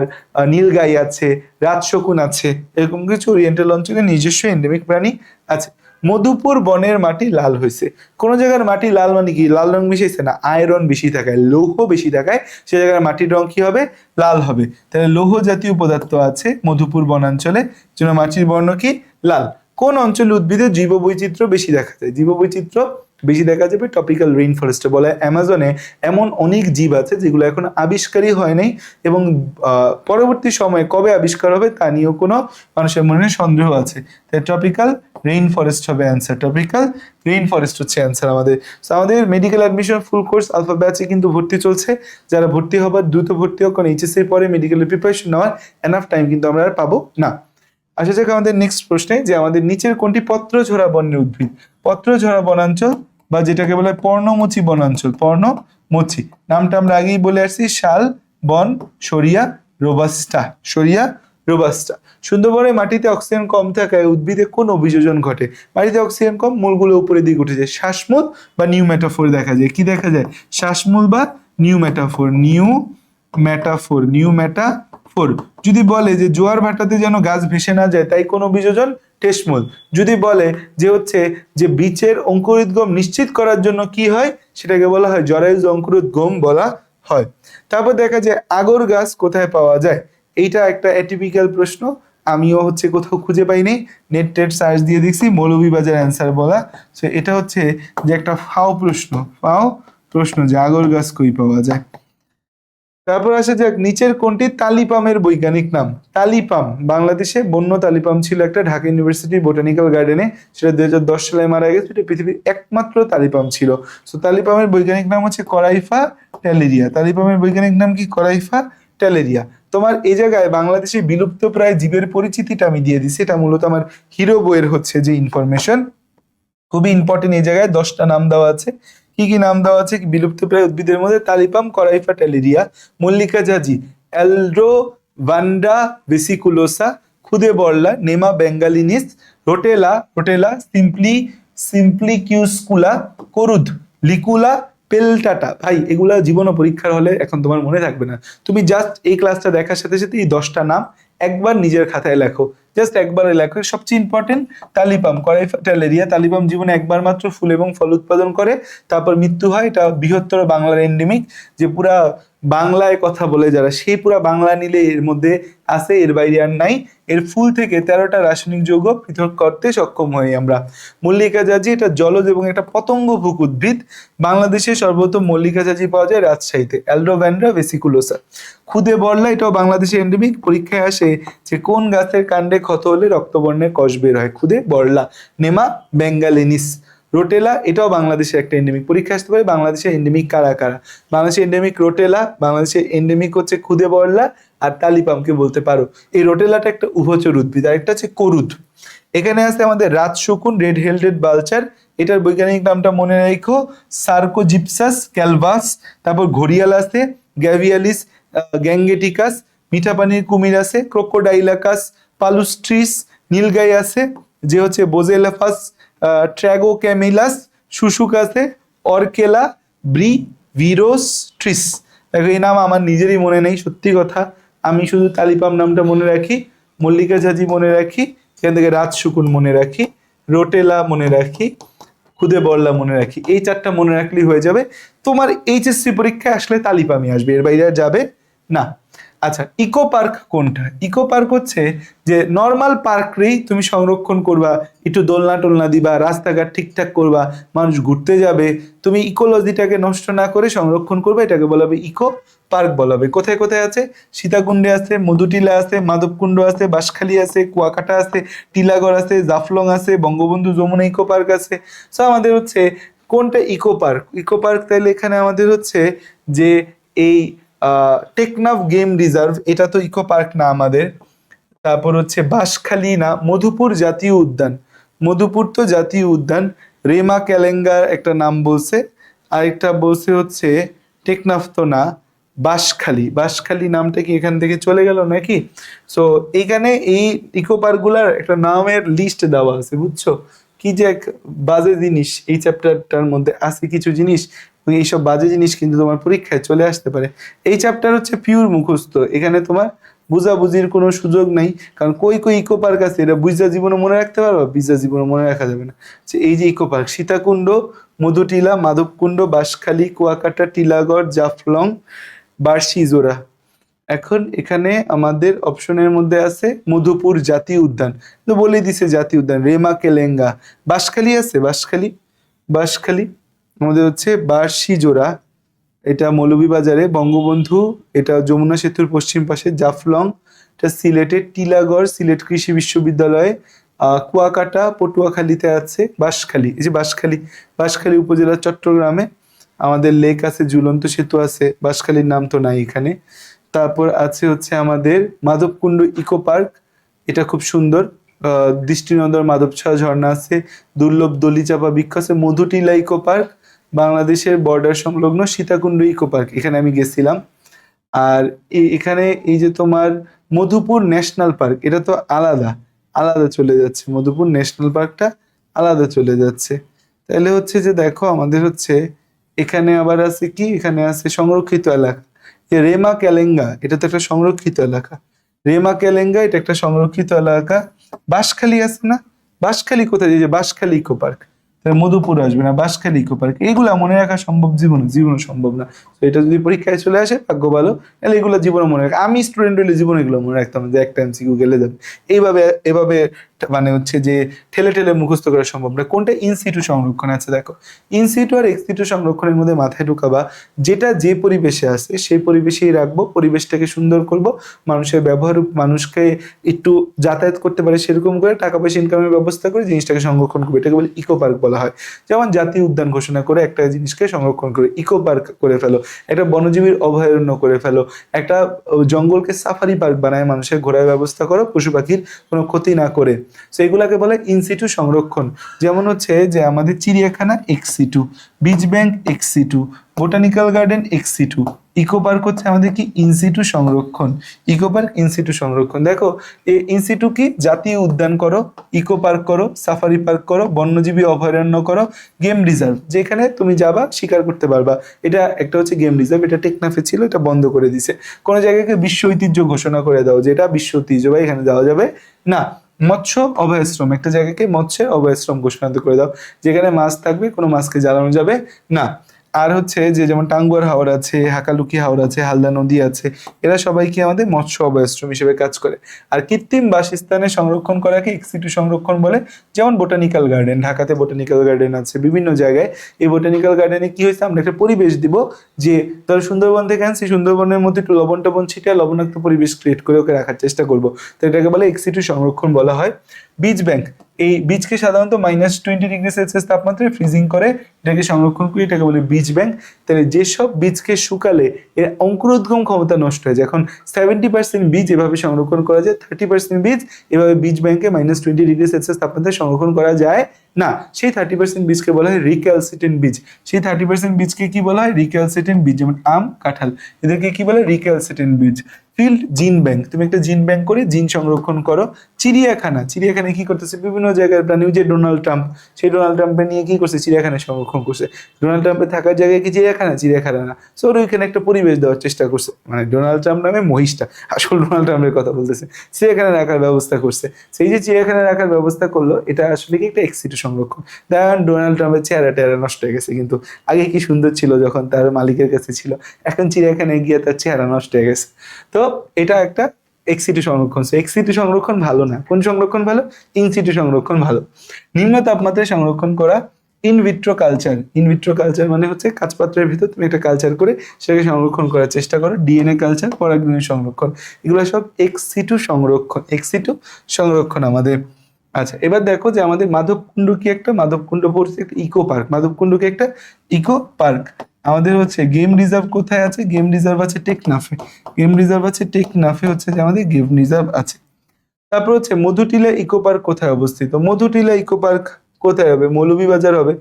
নীলগাই আছে, রাজশকুন আছে, এরকম কিছু ওরিয়েন্টাল অঞ্চলে নিজস্ব এন্ডেমিক প্রাণী আছে। মধুপুর বনের মাটি লাল হয়েছে। কোন জায়গার মাটি লাল মানে কি? লাল রং মিশাইছে না, আয়রন বেশি থাকায়, লৌহ বেশি থাকায় সে জায়গার মাটির রং কি হবে? লাল হবে। তাহলে লৌহ জাতীয় পদার্থ আছে মধুপুর বনাঞ্চলে, জন্য মাটির বর্ণ কি? লাল। কোন অঞ্চলে উদ্ভিদের জীববৈচিত্র্য বেশি দেখা যায়? জীববৈচিত্র্য বেশি দেখা যাবে টপিক্যাল রেইন ফরেস্টে। বলে অ্যামাজনে এমন অনেক জীব আছে যেগুলো এখন আবিষ্কারই হয় নাই, এবং পরবর্তী সময়ে কবে আবিষ্কার হবে তা নিয়েও কোনো মানুষের মনে সন্দেহ আছে। তাই টপিক্যাল রেইন ফরেস্ট হবে অ্যান্সার। টপিক্যাল রেইন ফরেস্ট হচ্ছে অ্যান্সার আমাদের। আমাদের medical admission full course alpha ব্যাচে কিন্তু ভর্তি চলছে। যারা ভর্তি হবার দ্রুত ভর্তি হোক, কারণ এইচএসসির পরে মেডিকেলের প্রিপারেশন নেওয়ার এনাফ টাইম কিন্তু আমরা আর পাবো না। আসা যাক আমাদের নেক্সট প্রশ্নে যে আমাদের নিচের কোনটি পত্রঝরা বন্যের উদ্ভিদ? পত্রঝরা বনাঞ্চল বা যেটাকে বলে পর্ণমোচী বনাঞ্চল। পর্ণমোচী নামটা আমরা আগেই বলে আসছি, শাল বন, সরিয়া, রোবাস্টা, সরিয়া, রোবাস্টা। সুন্দরবনের মাটিতে অক্সিজেন কম থাকায় উদ্ভিদে কোন অভিযোজন ঘটে? মাটিতে অক্সিজেন কম, মূলগুলো উপরের দিকে উঠে যায়। শ্বাসমূল বা নিউ মেটাফোর দেখা যায়। কি দেখা যায়? শ্বাসমূল বা new metaphor, new metaphor, new metaphor. যদি বলে যে জোয়ার ভাটাতে যেন গাছ ভেসে না যায়, তাই কোন অভিযোজন? টেসমূল। যদি বলে যে হচ্ছে যে বীজের অঙ্কুরোদ্গম নিশ্চিত করার জন্য কি হয়, সেটাকে বলা হয় জরায়ুজ অঙ্কুরোদ্গম বলা হয়। তারপর দেখা যায় আগর গাছ কোথায় পাওয়া যায়? এইটা একটা অ্যাটিপিক্যাল প্রশ্ন, আমিও হচ্ছে কোথাও খুঁজে পাইনি, নেট টেট সার্চ দিয়ে দেখছি, মৌলভীবাজার অ্যান্সার বলা। সো এটা হচ্ছে যে একটা ফাও প্রশ্ন, ফাও প্রশ্ন যে আগর গাছ কই পাওয়া যায়। তারপর আসা যাক নিচের কোনটি তালিপামের বৈজ্ঞানিক নাম? তালিপাম বাংলাদেশে বন্য তালিপাম ছিল একটা, ঢাকা ইউনিভার্সিটি বোটানিক্যাল গার্ডেনে, সেটা 2010 সালে মারা গেছে। এটা পৃথিবীর একমাত্র তালিপাম ছিল। সো তালিপামের বৈজ্ঞানিক নাম হচ্ছে করাইফা ট্যালেরিয়া। তালিপামের বৈজ্ঞানিক নাম কি? করাইফা টেলেরিয়া। তোমার এই জায়গায় বাংলাদেশে বিলুপ্ত প্রায় জীবের পরিচিতিটা আমি দিয়ে দিছি, এটা মূলত আমার হিরো বইয়ের হচ্ছে যে ইনফরমেশন, খুবই ইম্পর্টেন্ট। এই জায়গায় 10টা নাম দেওয়া আছে। কি কি নাম দেওয়া আছে? বিলুপ্ত প্রায় উদ্ভিদের মধ্যে তালিপাম করাইফা টেলেরিয়া, মল্লিকা জাজি, অ্যালড্রো ভান্ডা ভেসিকুলোসা, খুদে বরলা, নেমা বেঙ্গালিনিস, রোটেলা রোটেলা সিম্পলিকিউসকুলা, করুদ, লিকুলা, পেলটাটা। ভাই এগুলা জীবন পরীক্ষার হলে এখন তোমার মনে থাকবে না, তুমি জাস্ট এই ক্লাসটা দেখার সাথে সাথে এই 10টা নাম একবার নিজের খাতায় লেখো, জাস্ট একবারে লেখো। সবচেয়ে ইম্পর্টেন্ট তালিপাম করাইফা টেলেরিয়া, তালিপাম জীবনে একবার মাত্র ফুল এবং ফল উৎপাদন করে, তারপর মৃত্যু হয়। এটা বৃহত্তর বাংলার এন্ডেমিক, যে পুরা বাংলায় কথা বলে যারা, সেই পুরা বাংলা নিলে এর মধ্যে আছে, এর বাইরে আর নাই। এর ফুল থেকে 13টা রাসায়নিক যৌগ পৃথক করতে সক্ষম হই আমরা। মল্লিকা জাজি এটা জলজ এবং একটা পতঙ্গভুক উদ্ভিদ। বাংলাদেশে সর্বপ্রথম মল্লিকা জাজি পাওয়া যায় রাজশাহীতে, অ্যালড্রোভ্যান্ড্রা ভেসিকুলোসা। খুদে বরলা এটাও বাংলাদেশে এন্ডেমিক, পরীক্ষায় আসে যে কোন গাছের কাণ্ডে ক্ষত হলে রক্তবর্ণের কষ বের হয়, খুদে বরলা। নেমা বেঙ্গালিনিস। রোটেলা এটাও বাংলাদেশে একটা এন্ডেমিক, পরীক্ষা আসতে পারে বাংলাদেশে এন্ডেমিক কারা কারা। বাংলাদেশে এন্ডেমিক রোটেলা, বাংলাদেশে এন্ডেমিক হচ্ছে খুদে বরলা আর তালিপামকে বলতে পারো। এই রোটেলাটা একটা উভচর উদ্ভিদ, আর একটা হচ্ছে করুদ। এখানে আছে আমাদের রাতশকুন, রেড হেল্ডেড বালচার, এটার বৈজ্ঞানিক নামটা মনে রাখো, সার্কোজিপসাস ক্যালভাস। তারপর ঘড়িয়াল আছে, গ্যাভিয়ালিস গ্যাঙ্গেটিকাস। মিঠা পানির কুমির আছে, ক্রোকোডাইলাকাস পালুস্ট্রিস। নীলগাই আছে যে হচ্ছে বোজেলাফাস ট্র্যাগোক্যামিলাস। শুশুক আছে, অর্কেলা ব্রিভিরোস্ট্রিস। দেখো এই নাম আমার নিজেরই মনে নেই, সত্যি কথা। আমি শুধু তালিপাম নামটা মনে রাখি, মল্লিকা ঝাঁঝি মনে রাখি, এখান থেকে রাতশকুন মনে রাখি, রোটেলা মনে রাখি, খুদে বরলা মনে রাখি। এই 4টা মনে রাখলেই হয়ে যাবে। তোমার এইচএসসি পরীক্ষায় আসলে তালিপামই আসবে, এর বাইরে যাবে না। আচ্ছা, ইকো পার্ক কোনটা? ইকো পার্ক হচ্ছে যে নর্মাল পার্করেই তুমি সংরক্ষণ করবা, একটু দোলনা টোলনা দিবা, রাস্তাঘাট ঠিকঠাক করবা, মানুষ ঘুরতে যাবে, তুমি ইকোলজিটাকে নষ্ট না করে সংরক্ষণ করবে, এটাকে বলা হবে ইকো পার্ক বলা হবে। কোথায় কোথায় আছে? সীতাকুণ্ডে আছে, মধুটিলা আছে, মাধবকুণ্ড আছে, বাঁশখালী আছে, কুয়াকাটা আছে, টিলাগড় আছে, জাফলং আছে, বঙ্গবন্ধু যমুনা ইকো পার্ক আছে। সো আমাদের হচ্ছে কোনটা ইকো পার্ক? ইকো পার্ক তাহলে এখানে আমাদের হচ্ছে যে এই টেকনাফ গেম রিজার্ভ, এটা তো ইকো পার্ক না আমাদের। তারপর হচ্ছে বাঁশখালী না, মধুপুর জাতীয় উদ্যান, মধুপুর তো জাতীয় উদ্যান। রেমা ক্যালেঙ্গার একটা নাম বলছে, আরেকটা বলছে হচ্ছে টেকনাফ তো না, বাঁশখালী। বাঁশখালী নামটা কি এখান থেকে চলে গেল নাকি? সো এইখানে এই ইকো পার্কগুলার একটা নামের লিস্ট দেওয়া আছে, বুঝছো? কি যে এক বাজে জিনিস এই চ্যাপ্টারটার মধ্যে আছে কিছু জিনিস, এইসব বাজে জিনিস কিন্তু তোমার পরীক্ষায় চলে আসতে পারে। এই চ্যাপ্টার হচ্ছে পিওর মুখস্থ, এখানে তোমার বুঝাবুঝির কোনো সুযোগ নেই, কারণ কই কই ইকো পার্ক আছে এটা বুঝা জীবনে মনে রাখতে পারবা, বিজা জীবনে মনে রাখা যাবে না। এই যে ইকো পার্ক, সীতাকুণ্ড, মধুটিলা, মাধবকুণ্ড, বাঁশখালী, কুয়াকাটা, টিলাগড়, জাফলং, বার্ষিজোড়া। এখন এখানে আমাদের অপশনের মধ্যে আছে মধুপুর জাতীয় উদ্যান, তো বলেই দিছে জাতীয় উদ্যান। রেমা কেলেঙ্গা, বাঁশখালী আছে, বাঁশখালী, বাঁশখালী আমাদের হচ্ছে বার্ষিজোড়া, এটা মৌলভীবাজারে। বঙ্গবন্ধু এটা যমুনা সেতুর পশ্চিম পাশে। জাফলং এটা সিলেটের, টিলাগড় সিলেট কৃষি বিশ্ববিদ্যালয়ে। কুয়াকাটা পটুয়াখালীতে আছে। বাঁশখালী, এই যে বাঁশখালী, বাঁশখালী উপজেলা চট্টগ্রামে। আমাদের লেক আছে, ঝুলন্ত সেতু আছে, বাঁশখালীর নাম তো নাই এখানে। তারপর আছে হচ্ছে আমাদের মাধবকুণ্ড ইকো পার্ক, এটা খুব সুন্দর, দৃষ্টিনন্দন মাধবছায়া ঝর্ণা আছে, দুর্লভ দলিচাপা বৃক্ষ আছে। মধুটিলা ইকো পার্ক বাংলাদেশের বর্ডার সংলগ্ন। সীতাকুণ্ড ইকো পার্ক এখানে আমি গেছিলাম। আর এখানে এই যে তোমার মধুপুর ন্যাশনাল পার্ক, এটা তো আলাদা আলাদা চলে যাচ্ছে, মধুপুর ন্যাশনাল পার্কটা আলাদা চলে যাচ্ছে। তাহলে হচ্ছে যে দেখো আমাদের হচ্ছে এখানে আবার আছে কি, এখানে আছে সংরক্ষিত এলাকা। যে রেমা ক্যালেঙ্গা এটা তো একটা সংরক্ষিত এলাকা, রেমা ক্যালেঙ্গা এটা একটা সংরক্ষিত এলাকা। বাঁশখালী আছে না, বাঁশখালী কোথায়? যে বাঁশখালী ইকো পার্ক, মধুপুর আসবে না, বাঁশখালী ইকো পার্ক। এইগুলা মনে রাখা সম্ভব জীবনে? জীবনে সম্ভব না। তো এটা যদি পরীক্ষায় চলে আসে ভাগ্য ভালো, তাহলে এগুলো জীবনে মনে রাখ। আমি স্টুডেন্ট হলে জীবনে এগুলো মনে রাখতাম যে একটা এমসিকিউ গেলে যাবে। এভাবে মানে হচ্ছে যে ঠেলে ঠেলে মুখস্থ করা সম্ভব না। কোনটা ইনসিটু সংরক্ষণ আছে দেখো, ইনসিটু আর এক্সিটু সংরক্ষণের মধ্যে মাথায় ঢুকাবা যেটা যে পরিবেশে আছে সেই পরিবেশেই রাখবো, পরিবেশটাকে সুন্দর করব, মানুষের ব্যবহার, মানুষকে একটু যাতায়াত করতে পারে সেরকম করে টাকা পয়সা ইনকামের ব্যবস্থা করে জিনিসটাকে সংরক্ষণ করবে, এটাকে বলে ইকো পার্ক বলা হয়। যেমন জাতীয় উদ্যান ঘোষণা করে একটা জিনিসকে সংরক্ষণ করে ইকো পার্ক করে ফেলো, একটা বনজীবীর অভয়ারণ্য করে ফেলো, একটা জঙ্গলকে সাফারি পার্ক বানায় মানুষের ঘোরার ব্যবস্থা করো পশু পাখির কোনো ক্ষতি না করে, তো এগুলাকে বলে ইনসিটু সংরক্ষণ। যেমন হচ্ছে যে আমাদের চিড়িয়াখানা এক্সিটু, বীজ bank ex situ, botanical garden ex situ, eco park হচ্ছে আমাদের কি ইনসিটু সংরক্ষণ। ইকো পার্ক ইনসিটু সংরক্ষণ। দেখো ইনসিটু কি, জাতীয় উদ্যান করো, ইকো পার্ক করো, সাফারি পার্ক করো, বন্যজীবী অভয়ারণ্য করো, গেম রিজার্ভ যেখানে তুমি যাবা শিকার করতে পারবা, এটা একটা হচ্ছে গেম রিজার্ভ, এটা টেকনাফে ছিল, এটা বন্ধ করে দিছে। কোনো জায়গাকে বিশ্ব ঐতিহ্য ঘোষণা করে দাও যেটা বিশ্ব ঐতিহ্য বা এখানে যাওয়া যাবে না। মৎস্য অভয়াশ্রম, একটা জায়গাকে মৎস্যের অভয়াশ্রম ঘোষণা করে দাও যেখানে মাছ থাকবে, কোনো মাছকে জ্বালানো যাবে না। আর হচ্ছে যে যেমন টাঙ্গুয়ার হাওর আছে, হাকালুকি হাওর আছে, হালদা নদী আছে, এরা সবাই কি আমাদের মৎস্য অভয়াশ্রম হিসেবে কাজ করে। আর কৃত্রিম বাসস্থানে সংরক্ষণ করাকে এক্সিটু সংরক্ষণ বলে। যেমন বোটানিক্যাল গার্ডেন, ঢাকাতে বোটানিক্যাল গার্ডেন আছে বিভিন্ন জায়গায়, এই বোটানিক্যাল গার্ডেনে কি হয়েছে, আমরা একটা পরিবেশ দিব যে ধর সুন্দরবন থেকে আনছি, সুন্দরবনের মধ্যে একটু লবণ টবণ ছিটিয়ে লবণাক্ত পরিবেশ ক্রিয়েট করে ওকে রাখার চেষ্টা করব, তো এটাকে বলে এক্সিটু সংরক্ষণ বলা হয়। বীজ ব্যাংক, এই বীজকে সাধারণত -20°C তাপমাত্রায় ফ্রিজিং করে এটাকে সংরক্ষণ করে, এটাকে বলে বীজ ব্যাংক। তাহলে যেসব বীজকে শুকালে এর অঙ্কুরোদ্গম ক্ষমতা নষ্ট হয়ে যায়, এখন 70% বীজ এভাবে সংরক্ষণ করা যায়, 30% বীজ এভাবে বীজ ব্যাংকে -20°C তাপমাত্রায় সংরক্ষণ করা যায় না, সেই 30% বীজকে বলা হয় রিক্যালসিটেন্ট বীজ। সেই 30% বীজকে কি বলা হয়, রিক্যালসিটেন্ট বীজ। যেমন আম, কাঁঠাল, এদেরকে কি বলে, রিক্যালসিটেন্ট বীজ। ফিল্ড জিন ব্যাংক, তুমি একটা জিন ব্যাংক করে জিন সংরক্ষণ করো। চিড়িয়াখানা, চিড়িয়াখানায় কি করতেছে, বিভিন্ন জায়গায় প্রাণী, যে ডোনাল্ড ট্রাম্প, সেই ডোনাল্ড ট্রাম্পে নিয়ে কি করছে, চিড়িয়াখানায় সংরক্ষণ করছে। ডোনাল্ড ট্রাম্পের থাকার জায়গায় কি চিড়িয়াখানা, চিড়িয়াখানা না, সো ওইখানে একটা পরিবেশ দেওয়ার চেষ্টা করছে, মানে ডোনাল্ড ট্রাম্প নামে মহিষটা, আসল ডোনাল্ড ট্রাম্পের কথা বলতেছে, চিড়িয়াখানা রাখার ব্যবস্থা করছে। সেই যে চিড়িয়াখানা রাখার ব্যবস্থা করলো, এটা আসলে কি একটা এক্সিটু সংরক্ষণ। দেখেন ডোনাল্ড ট্রাম্পের চেহারা টেহারা নষ্ট হয়ে গেছে, কিন্তু আগে কি সুন্দর ছিল যখন তার মালিকের কাছে ছিল, এখন চিড়িয়াখানায় গিয়ে তার চেহারা নষ্ট হয়ে গেছে। তো এটা একটা এক্সিটু সংরক্ষণ। এক্সিটু সংরক্ষণ ভালো না, কোন সংরক্ষণ ভালো, ইনসিটু সংরক্ষণ ভালো। নিম্ন তাপমাত্রায় সংরক্ষণ করা ইনভিট্রো কালচার। ইনভিট্রো কালচার মানে হচ্ছে কাঁচ পাত্রের ভিতর তুমি একটা কালচার করে সেটাকে সংরক্ষণ করার চেষ্টা করো, ডিএনএ কালচার, পরাগজনের সংরক্ষণ, এগুলো সব এক্সিটু সংরক্ষণ, এক্সিটু সংরক্ষণ আমাদের। আচ্ছা, এবার দেখো যে আমাদের মাধবকুণ্ড কি একটা, মাধবকুণ্ড পড়ছে একটা ইকো পার্ক, মাধবকুণ্ড কি একটা ইকো পার্ক। আমাদের হচ্ছে গেম রিজার্ভ কোথায় আছে, গেম রিজার্ভ আছে টেকনাফে, গেম রিজার্ভ আছে টেকনাফে, হচ্ছে যে আমাদের গেম রিজার্ভ আছে। তারপর হচ্ছে মধুটিলা ইকো পার্ক কোথায় অবস্থিত, মধুটিলা ইকো পার্ক কোথায় হবে, মৌলভীবাজার হবে।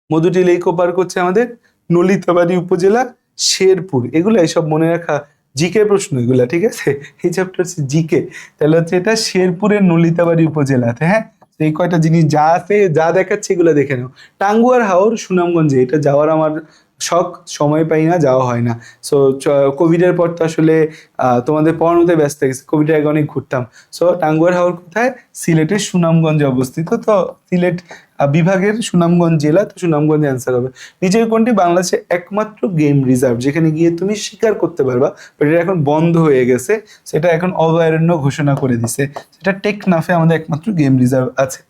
মধুটিলা ইকো পার্ক হচ্ছে আমাদের নলিতাবাড়ি উপজেলা, শেরপুর। এগুলো এইসব মনে রাখা জিকে প্রশ্ন এগুলা, ঠিক আছে, এই চ্যাপ্টার হচ্ছে জিকে। তাহলে হচ্ছে এটা শেরপুরের নলিতাবাড়ি উপজেলাতে, হ্যাঁ। এই কয়টা জিনিস যা আছে, যা দেখাচ্ছে এগুলো দেখে নাও। টাঙ্গুয়ার হাওর সুনামগঞ্জে, এটা যাওয়ার আমার শখ, সময় পাই না, যাওয়া হয় না। সো কোভিডের পর তো আসলে তোমাদের পড়ানোতে ব্যস্ত গেছে, কোভিডের আগে অনেক ঘুরতাম। সো টাঙ্গুয়ার হাওর কোথায়, সিলেটের সুনামগঞ্জে অবস্থিত। তো সিলেট বিভাগের সুনামগঞ্জ জেলা, তো সুনামগঞ্জ অ্যান্সার হবে। নিচের কোনটি বাংলাদেশের একমাত্র গেম রিজার্ভ যেখানে গিয়ে তুমি শিকার করতে পারবা, বাট এটা এখন বন্ধ হয়ে গেছে, সেটা এখন অভয়ারণ্য ঘোষণা করে দিছে, সেটা টেকনাফে আমাদের একমাত্র গেম রিজার্ভ আছে।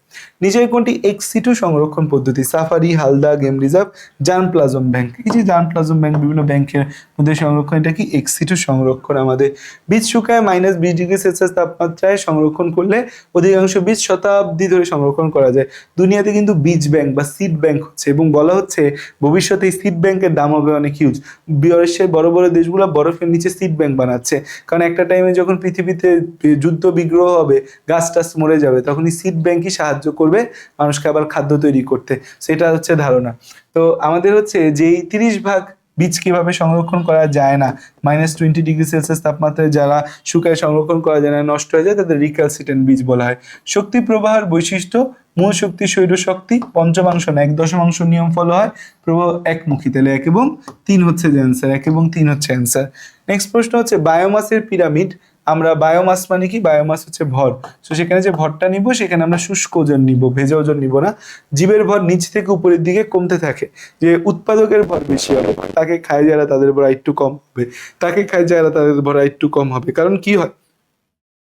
নিচের কোনটি এক্সিটু সংরক্ষণ পদ্ধতি, safari, Halda, game reserve, germ plasm bank. এই যে জার্ম প্লাজম ব্যাংক বিভিন্ন ব্যাংকের মধ্যে সংরক্ষণ, এটা কি এক্সিটু সংরক্ষণ আমাদের। বীজ শুকায় -20°C তাপমাত্রায় সংরক্ষণ করলে অধিকাংশ বীজ শতাব্দী ধরে সংরক্ষণ করা যায়। দুনিয়াতে কিন্তু বীজ ব্যাংক বা সিড ব্যাংক হচ্ছে, এবং বলা হচ্ছে ভবিষ্যতে এই সিড ব্যাংকের দাম হবে অনেক হিউজ। বিশ্বের বড় বড় দেশগুলো বরফের নিচে সিড ব্যাংক বানাচ্ছে, কারণ একটা টাইমে যখন পৃথিবীতে যুদ্ধ বিগ্রহ হবে, গাছ টাছ মরে যাবে, তখন এই সিড ব্যাংকই সাহায্য করবে মানুষকে আবার খাদ্য তৈরি করতে, সেটা হচ্ছে ধারণা। তো আমাদের হচ্ছে যেই 30 ভাগ বীজ কিভাবে সংরক্ষণ করা যায় না, -20°C তাপমাত্রায় যারা শুকায় সংরক্ষণ করা যায় না, নষ্ট হয়ে যায়, তাদের রিক্যালসিটেন্ট বীজ বলা হয়। শক্তি প্রবাহের বৈশিষ্ট্য, মূল শক্তি, সৌর শক্তি, পঞ্চমাংশ না 1/10 নিয়ম ফলো হয়, প্রবাহ একমুখী। তাহলে 1 এবং 3 হচ্ছে যে অ্যান্সার, 1 এবং 3 হচ্ছে অ্যান্সার। নেক্সট প্রশ্ন হচ্ছে বায়োমাসের পিরামিড। আমরা বায়োমাস মানে কি, বায়োমাস হচ্ছে ভর, তো সেখানে যে ভরটা নিব সেখানে আমরা শুষ্ক ওজন নিব, ভেজা ওজন নিব না। জীবের ভর নিচ থেকে উপরের দিকে কমতে থাকে, যে উৎপাদকের ভর বেশি হবে, তাকে খায় যারা তাদের ভর একটু কম হবে, তাকে খায় যারা তাদের ভর একটু কম হবে। কারণ কি হয়,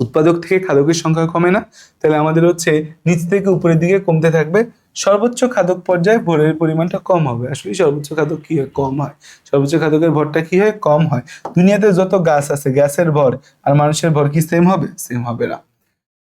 উৎপাদক থেকে খাদকের সংখ্যা কমে না, তাহলে আমাদের হচ্ছে নিচ থেকে উপরের দিকে কমতে থাকবে। সর্বোচ্চ খাদক পর্যায়ে ভরের পরিমাণটা কম হবে। আসলে সর্বোচ্চ খাদক কি হয়? কম হয়। সর্বোচ্চ খাদকের ভরটা কি হয়? কম হয়। দুনিয়াতে যত গাছ আছে, গ্যাসের ভর আর মানুষের ভর কি সেম হবে? সেম হবে না,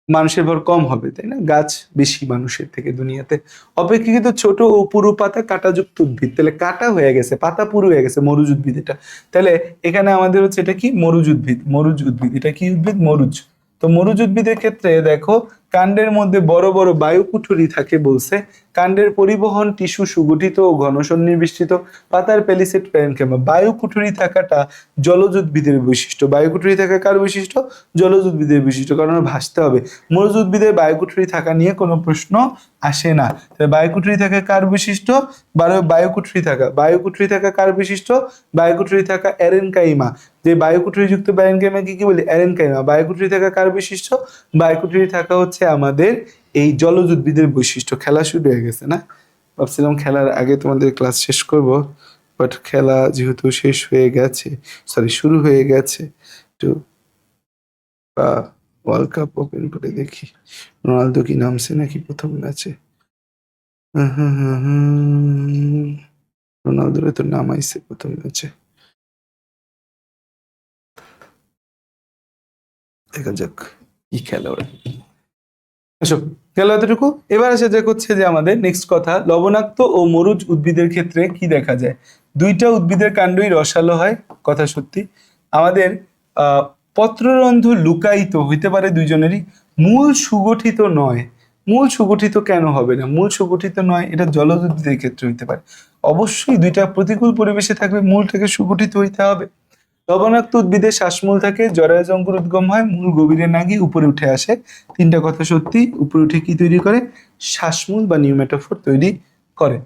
মানুষের ভর কম হবে, তাই না? গাছ বেশি মানুষের থেকে দুনিয়াতে। অপেক্ষাকৃত ছোট ও পুরু পাতা কাঁটাযুক্ত উদ্ভিদ, তাহলে কাটা হয়ে গেছে, পাতা পুরু হয়ে গেছে, মরুজ উদ্ভিদ এটা। তাহলে এখানে আমাদের হচ্ছে এটা কি? মরুজ উদ্ভিদ। মরুজ উদ্ভিদ, এটা কি উদ্ভিদ? মরুজ। তো মরুজ উদ্ভিদের ক্ষেত্রে দেখো কাণ্ডের মধ্যে বড় বড় বায়ুকুঠুরি থাকে বলছে। কাণ্ডের পরিবহন টিস্যু সুগঠিত ও ঘন সন্নিবিষ্টিত। পাতার প্যালিসেড প্যারেনকাইমা। বায়ুকুঠুরি থাকাটা জলজ উদ্ভিদের বৈশিষ্ট্য। বায়ুকুঠুরি থাকা কার বৈশিষ্ট্য? জলজ উদ্ভিদের বৈশিষ্ট্য, কারণ ভাসতে হবে। মরুজ উদ্ভিদের বায়ুকুঠুরি থাকা নিয়ে কোনো প্রশ্ন আসে না। বায়ুকুঠুরি থাকা কার বৈশিষ্ট্য? বায়ুকুঠুরি থাকা কার বৈশিষ্ট্য? বায়ুকুঠুরি থাকা এরেনকাইমা। যে বায়ুকুঠুরি যুক্ত প্যারেনকাইমা কি বলি? এরেনকাইমা। বায়ুকুঠুরি থাকা কার বৈশিষ্ট্য? বায়ুকুঠুরি থাকা হচ্ছে আমাদের এই জলজ উদ্ভিদের বৈশিষ্ট্য। খেলা শুরু হয়ে গেছে না? ভাবছিলাম খেলার আগে তোমাদের ক্লাস শেষ করব, বাট খেলা যেহেতু শেষ হয়ে গেছে, সরি শুরু হয়ে গেছে, তো ওয়ার্ল্ড কাপ ওপেন করে দেখি রোনালদো কি নামছে নাকি প্রথম ম্যাচে। রোনালদোর তো নামাইছে প্রথম ম্যাচে, দেখা যাক কি খেলা ওরা। আসো, গেল এতটুকু। এবার আসা যাক হচ্ছে যে আমাদের নেক্সট কথা, লবণাক্ত ও মরুজ উদ্ভিদের ক্ষেত্রে কি দেখা যায়? দুইটা উদ্ভিদের কাণ্ডই রসালো হয়, কথা সত্যি। আমাদের পত্ররন্ধ্র লুকায়িত হইতে পারে দুইজনেরই, মূল সুগঠিত নয়। মূল সুগঠিত কেন হবে না? মূল সুগঠিত নয়, এটা জলজ উদ্ভিদের ক্ষেত্রে হইতে পারে। অবশ্যই দুইটা প্রতিকূল পরিবেশে থাকলে মূলটাকে সুগঠিত হইতে হবে। লবণাক্ত উদ্ভিদের শ্বাসমূল থাকে, জরায়ু অঙ্কুর উদ্গম হয়, মূল গভীরে না গিয়ে উপরে উঠে আসে। তিনটা কথা সত্যি। উপরে উঠে কি তৈরি করে? শ্বাসমূল বা নিউমেটাফোর তৈরি করে।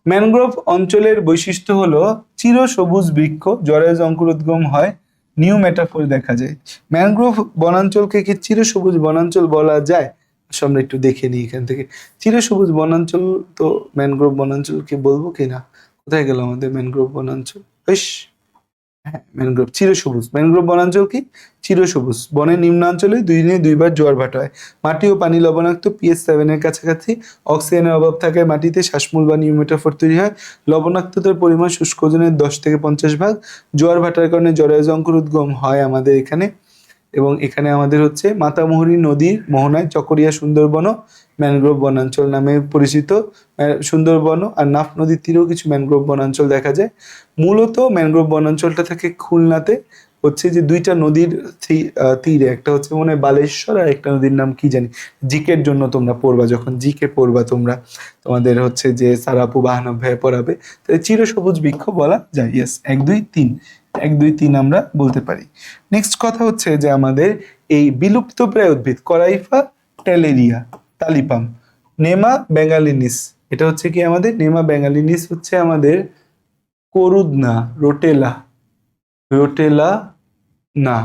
ম্যানগ্রোভ অঞ্চলের বৈশিষ্ট্য হলো চিরসবুজ বৃক্ষ, জরায়ু অঙ্কুর উদ্গম হয়, নিউ মেটাফোর দেখা যায়। ম্যানগ্রোভ বনাঞ্চলকে কি চিরসবুজ বনাঞ্চল বলা যায়? আমরা একটু দেখে নিই এখান থেকে। চিরসবুজ বনাঞ্চল তো ম্যানগ্রোভ বনাঞ্চলকে বলবো কিনা? কোথায় গেল আমাদের ম্যানগ্রোভ বনাঞ্চল? বেশ, হ্যাঁ, ম্যানগ্রোভ চিরসবুজ। ম্যানগ্রোভ বনাঞ্চল কি? চিরসবুজ। বনের নিম্নাঞ্চলে দিনে দুইবার জোয়ার ভাটা হয়। মাটি ও পানি লবণাক্ত, পিএইচ 7 এর কাছাকাছি। অক্সিজেনের অভাব থাকে মাটিতে, শ্বাসমূল বা নিউমেটাফোর তৈরি হয়। লবণাক্ততার পরিমাণ শুষ্ক ওজনের 10 থেকে 50 ভাগ। জোয়ার ভাটার কারণে জরায়ু অঙ্কুর উদ্গম হয় আমাদের এখানে। এবং এখানে আমাদের হচ্ছে মাতামুহুরী নদীর মোহনায় চকরিয়া সুন্দরবন ম্যানগ্রোভ বনাঞ্চল নামে পরিচিত। সুন্দরবন আর নাফ নদীর তীরেও কিছু ম্যানগ্রোভ বনাঞ্চল দেখা যায়। মূলত ম্যানগ্রোভ বনাঞ্চলটা থাকে খুলনাতে, হচ্ছে যে দুইটা নদীর তীরে, একটা হচ্ছে মনে হয় বালেশ্বর আর একটা নদীর নাম কি জানি। জিকের জন্য তোমরা পড়বা, যখন জিকে পড়বা তোমরা, তোমাদের হচ্ছে যে সারাপু বাহানব ভাইয়া পড়াবে। তাই চিরসবুজ বৃক্ষ বলা যায়। ইয়েস, 1 2 3, 1 2 3 আমরা বলতে পারি। নেক্সট কথা হচ্ছে যে আমাদের এই বিলুপ্ত প্রায় উদ্ভিদ করাইফা টেলেরিয়া তালিপাম, নেমা বেঙ্গালিনিস। এটা হচ্ছে কি আমাদের নেমা বেঙ্গালিনিস হচ্ছে আমাদের করুদনা, রোটেলা, রোটেলা না।